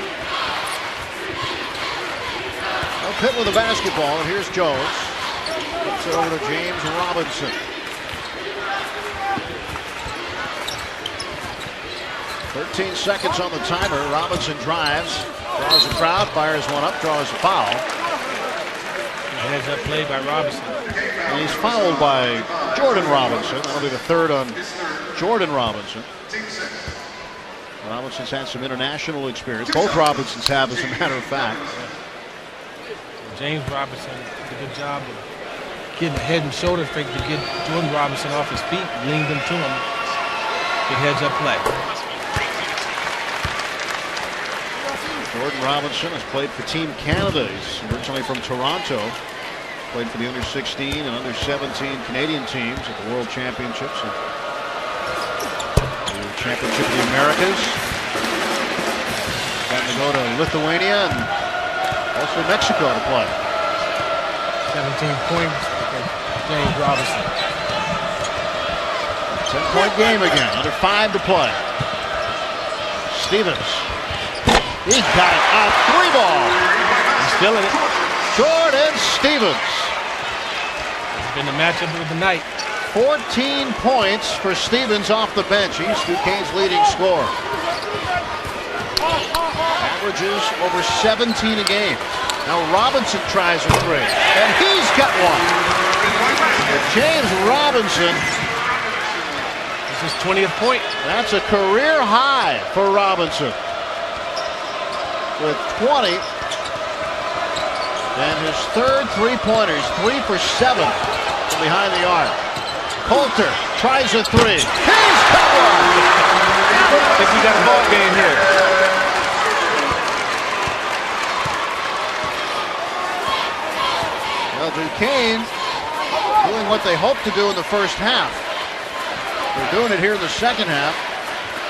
Well, Pitt with the basketball, and here's Jones. Puts it over to James Robinson. 13 seconds on the timer. Robinson drives, draws a crowd, fires one up, draws a foul. Heads up play by Robinson. And he's fouled by Jordan Robinson. That'll be the third on Jordan Robinson. Robinson's had some international experience. Both Robinsons have, as a matter of fact. James Robinson did a good job of getting a head and shoulder fake to get Jordan Robinson off his feet, leaned him to him. Good heads up play. Jordan Robinson has played for Team Canada. He's originally from Toronto. Played for the under-16 and under-17 Canadian teams at the World Championships and the Championship of the Americas. Got to go to Lithuania and also Mexico to play. 17 points for James Robinson. 10-point game again. Under 5 to play. Stevens. He got it. A three ball. He's still in it. Jordan Stevens. It's been the matchup of the night. 14 points for Stevens off the bench. He's Duquesne's leading scorer. Averages over 17 a game. Now Robinson tries a three, and he's got one. James Robinson. This is 20th point. That's a career high for Robinson. With 20. And his third three-pointer. He's 3 for 7 from behind the arc. Coulter tries a three. He's got one! I think we got a ball game here. Well, Duquesne doing what they hoped to do in the first half. They're doing it here in the second half,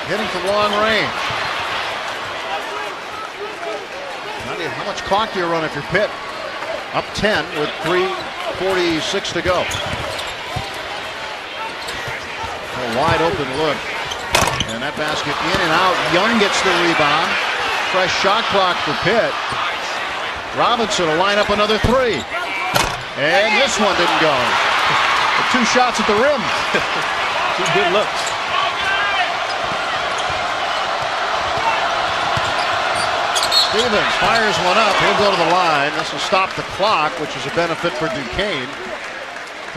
hitting from long range. How much clock do you run if you're Pitt? Up 10 with 3:46 to go. A wide open look. And that basket in and out. Young gets the rebound. Fresh shot clock for Pitt. Robinson will line up another three. And this one didn't go. The 2 shots at the rim. 2 good looks. Stevens fires one up. He'll go to the line. This will stop the clock, which is a benefit for Duquesne.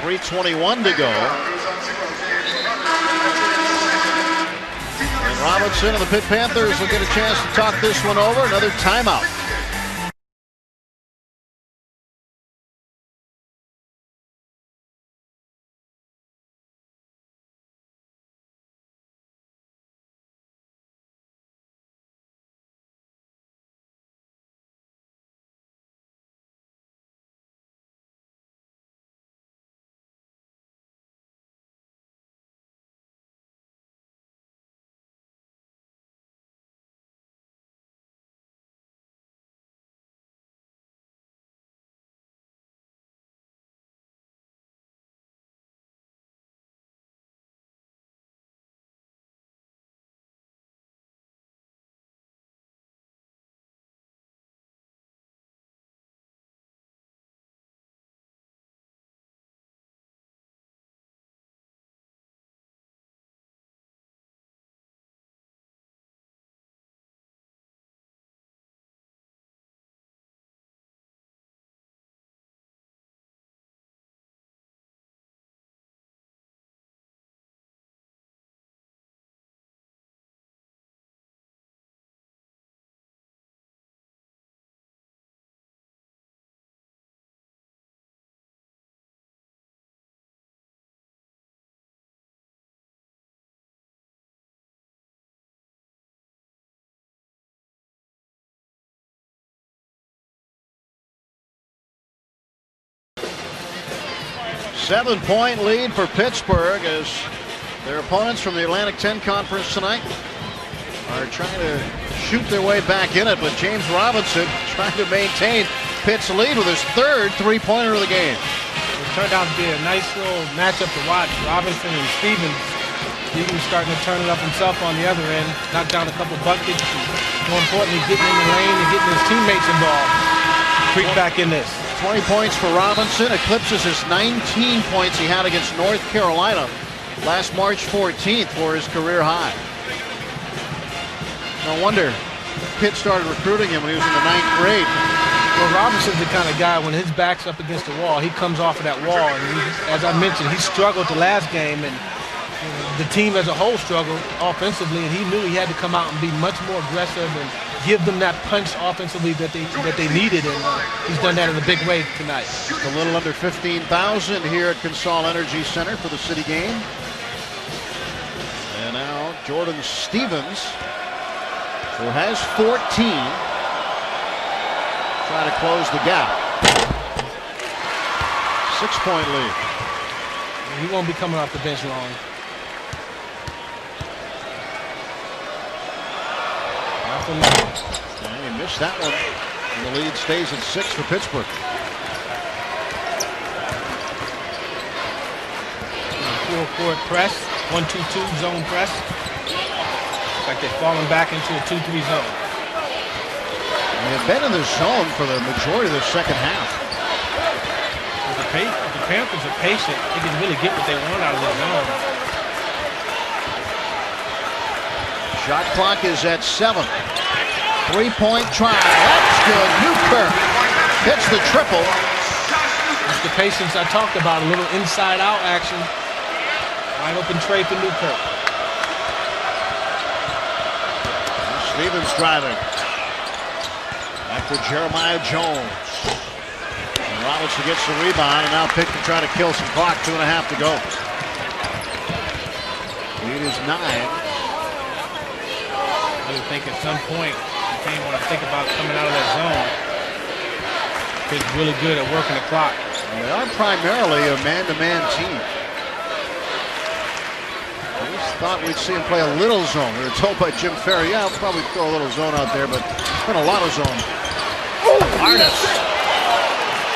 3:21 to go. And Robinson and the Pitt Panthers will get a chance to talk this one over. Another timeout. Seven-point lead for Pittsburgh as their opponents from the Atlantic 10 Conference tonight are trying to shoot their way back in it, but James Robinson trying to maintain Pitt's lead with his third three-pointer of the game. It turned out to be a nice little matchup to watch. Robinson and Stevens. Stevens starting to turn it up himself on the other end, knock down a couple buckets, and more importantly, getting in the lane and getting his teammates involved. Creep back in this. 20 points for Robinson, eclipses his 19 points he had against North Carolina last March 14th for his career high. No wonder Pitt started recruiting him when he was in the 9th grade. Well, Robinson's the kind of guy, when his back's up against the wall, he comes off of that wall. And as I mentioned, he struggled the last game, and the team as a whole struggled offensively, and he knew he had to come out and be much more aggressive and give them that punch offensively that they needed, and he's done that in a big way tonight. Just a little under 15,000 here at Consol Energy Center for the city game. And now Jordan Stevens, who has 14, try to close the gap. 6-point lead. He won't be coming off the bench long. And he missed that one. And the lead stays at 6 for Pittsburgh. Full court press, 1-2-2 zone press. Looks like they're falling back into a 2-3 zone. They've been in the zone for the majority of the second half. If the Panthers are patient, they can really get what they want out of the zone. Shot clock is at 7. 3-point try. That's good. Newkirk hits the triple. That's the patience I talked about. A little inside-out action. Wide open tray for Newkirk. Stevens driving. Back to Jeremiah Jones. And Robinson gets the rebound, and now Pitt can try to kill some clock. 2.5 to go. Lead is 9. I would think at some point you can't want to think about coming out of that zone. Pitt's really good at working the clock. They are primarily a man-to-man team. I just thought we'd see him play a little zone. We were told by Jim Ferry, yeah, we'll probably throw a little zone out there, but it's been a lot of zone. Artis.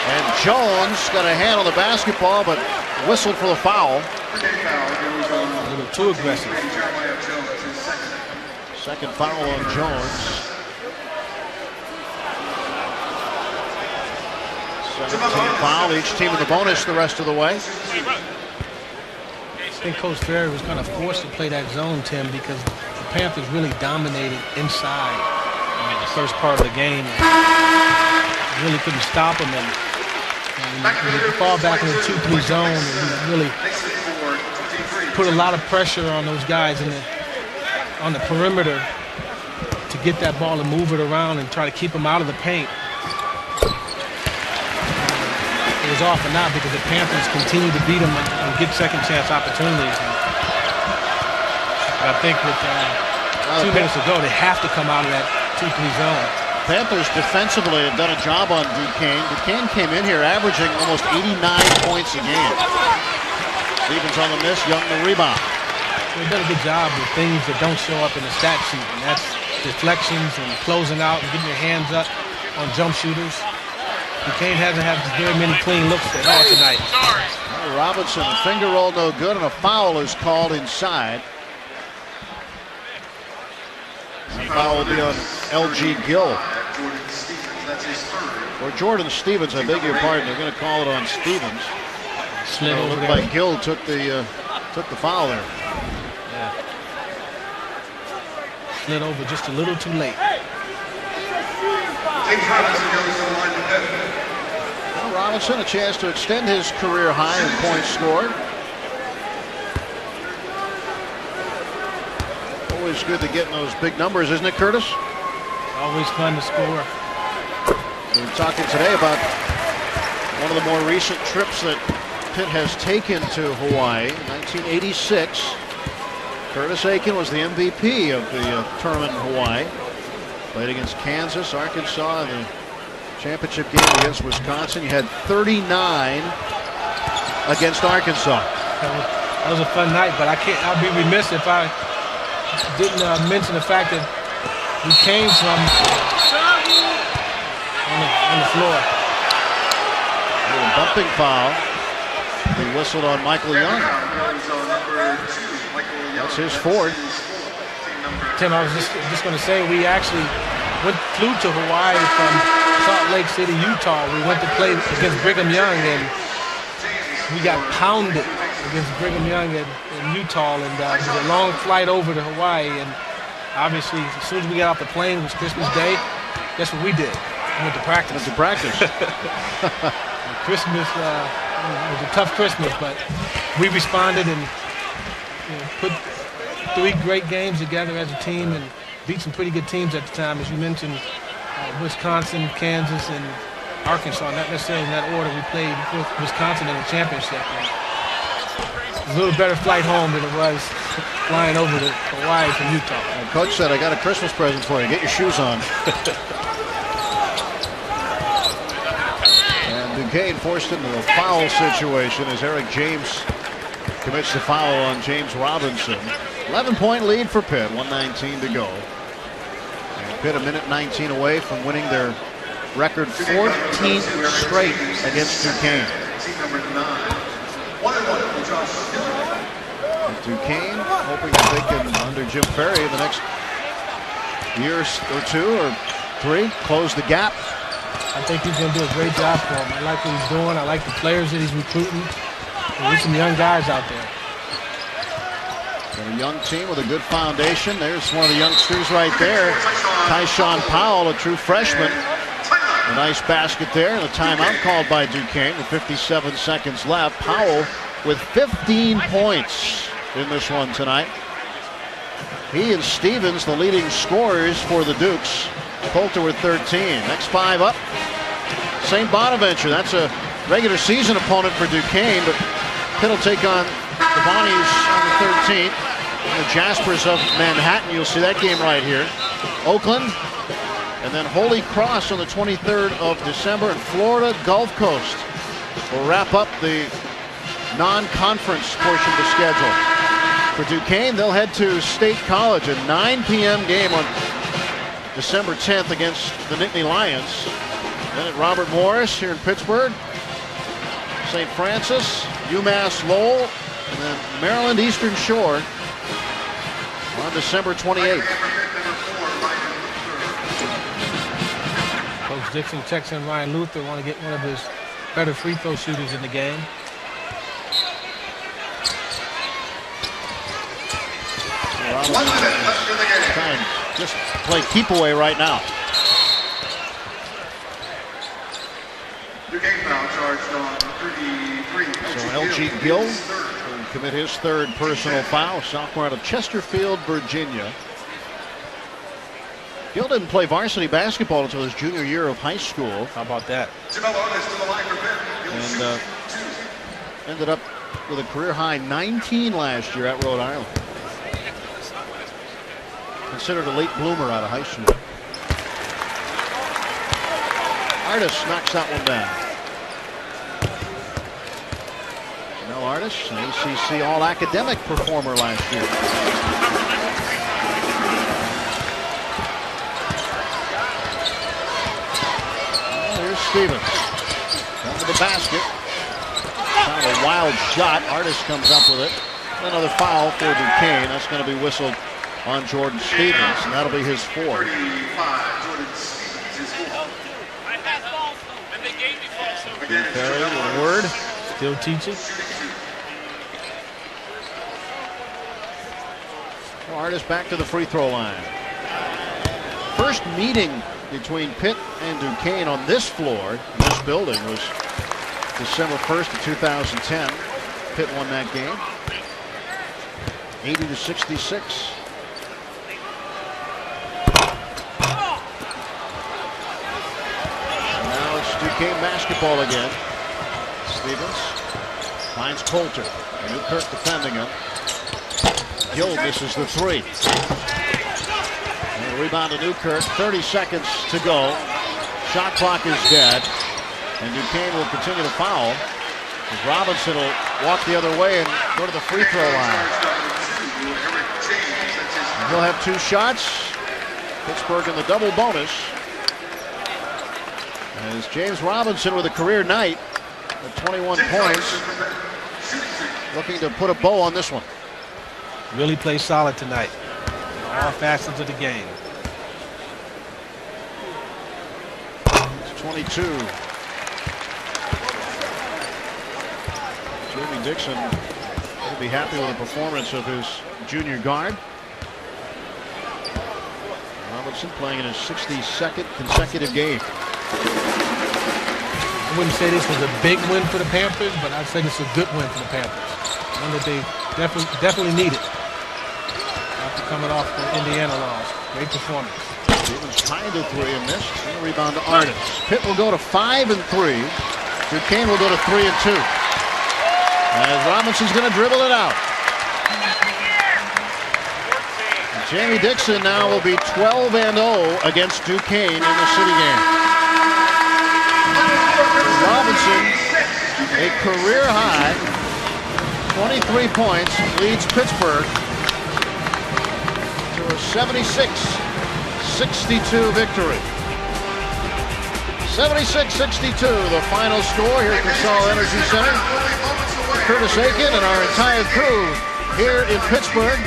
And Jones got a hand on the basketball, but whistled for the foul. A little too aggressive. Second foul on Jones. 17 foul, each team in the bonus the rest of the way. I think Coach Ferry was kind of forced to play that zone, Tim, because the Panthers really dominated inside in the first part of the game. Really couldn't stop them, and you fall back in the 2-3 zone, and you really put a lot of pressure on those guys on the perimeter to get that ball and move it around and try to keep them out of the paint. It was off and out because the Panthers continued to beat them and get second chance opportunities. But I think with 2 minutes to go, they have to come out of that 2-3 zone. Panthers defensively have done a job on Duquesne. Duquesne came in here averaging almost 89 points a game. Stevens on the miss, Young the rebound. They've done a good job with things that don't show up in the stat sheet, and that's deflections and closing out and getting your hands up on jump shooters. Duquesne hasn't had very many clean looks at all tonight. Robinson, finger roll no good, and a foul is called inside. The foul will be on L.G. Gill. Or Jordan Stevens, I beg your pardon. They're going to call it on Stevens. Slid over looked there. like Gill took the foul there. Yeah. Slid over just a little too late. Well, Robinson, a chance to extend his career high in points scored. Always good to get in those big numbers, isn't it, Curtis? Always fun to score. We were talking today about one of the more recent trips that Pitt has taken to Hawaii. 1986. Curtis Aiken was the MVP of the tournament in Hawaii. Played against Kansas, Arkansas, in the championship game against Wisconsin. You had 39 against Arkansas. That was a fun night, but I'll be remiss if I didn't mention the fact that we came from on the floor. bumping foul. He whistled on Michael Young. That's his fourth. Tim, I was just going to say, we actually flew to Hawaii from Salt Lake City, Utah. We went to play against Brigham Young, and we got pounded against Brigham Young in Utah. And it was a long flight over to Hawaii. And obviously, as soon as we got off the plane, it was Christmas Day. Guess what we did? We went to practice. Christmas was a tough Christmas, but we responded and put 3 great games together as a team and beat some pretty good teams at the time, as you mentioned, Wisconsin, Kansas, and Arkansas. Not necessarily in that order. We played with Wisconsin in the championship. It was a little better flight home than it was flying over to Hawaii from Utah. And Coach said, I got a Christmas present for you. Get your shoes on. Duquesne forced into a foul situation as Eric James commits the foul on James Robinson. 11-point lead for Pitt, 1:19 to go. And Pitt a minute 19 away from winning their record 14th straight against Duquesne. And Duquesne hoping that they can, under Jim Ferry, in the next year or 2 or 3, close the gap. I think he's going to do a great job for him. I like what he's doing. I like the players that he's recruiting. There's some young guys out there. Got a young team with a good foundation. There's one of the youngsters right there. Tyshawn Powell, a true freshman. A nice basket there, and a timeout called by Duquesne with 57 seconds left. Powell with 15 points in this one tonight. He and Stevens, the leading scorers for the Dukes. Coulter with 13. Next 5 up. St. Bonaventure. That's a regular season opponent for Duquesne, but Pitt will take on the Bonnies on the 13th. And the Jaspers of Manhattan. You'll see that game right here. Oakland. And then Holy Cross on the 23rd of December. And Florida Gulf Coast will wrap up the non-conference portion of the schedule. For Duquesne, they'll head to State College. A 9 p.m. game on December 10th against the Nittany Lions. Then at Robert Morris here in Pittsburgh. St. Francis, UMass Lowell, and then Maryland Eastern Shore on December 28th. Coach Dixon checks in Ryan Luther, want to get one of his better free throw shooters in the game. Trying to just play keep away right now. So LG Gill will commit his 3rd personal foul. Sophomore out of Chesterfield, Virginia. Gill didn't play varsity basketball until his junior year of high school. How about that? And ended up with a career-high 19 last year at Rhode Island. Considered a late bloomer out of high school. Artis knocks that one down. No Artis, an ACC All-Academic performer last year. Here's Stevens. Down to the basket. Kind of a wild shot. Artis comes up with it. Another foul for Duquesne. That's going to be whistled on Jordan Stevens, and that'll be his 4th. Ferry with a word. Still teaching. Artis back to the free throw line. First meeting between Pitt and Duquesne on this floor, in this building, was December 1st of 2010. Pitt won that game, 80-66. Duquesne basketball again. Stevens finds Coulter. Newkirk defending him. Gill misses the 3. And a rebound to Newkirk. 30 seconds to go. Shot clock is dead. And Duquesne will continue to foul. As Robinson will walk the other way and go to the free throw line. And he'll have 2 shots. Pittsburgh in the double bonus. As James Robinson with a career night. At 21 points. Looking to put a bow on this one. Really played solid tonight. All facets of the game. It's 22. Jamie Dixon will be happy with the performance of his junior guard. Robinson playing in his 62nd consecutive game. I wouldn't say this was a big win for the Panthers, but I'd say this is a good win for the Panthers. One that they definitely needed after coming off the Indiana loss. Great performance. Stevens tried to three and missed. And a rebound to Artis. Pitt will go to 5 and 3. Duquesne will go to 3 and 2. As Robinson's going to dribble it out. Jamie Dixon now will be 12 and 0 against Duquesne in the city game. Robinson, a career high 23 points, leads Pittsburgh to a 76-62 victory. 76-62, the final score here at the Consol Energy Center. Curtis Aiken and our entire crew here in Pittsburgh,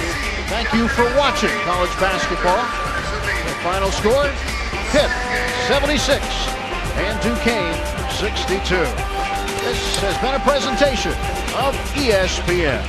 thank you for watching college basketball. The final score, Pitt 76 and Duquesne 62. This has been a presentation of ESPN.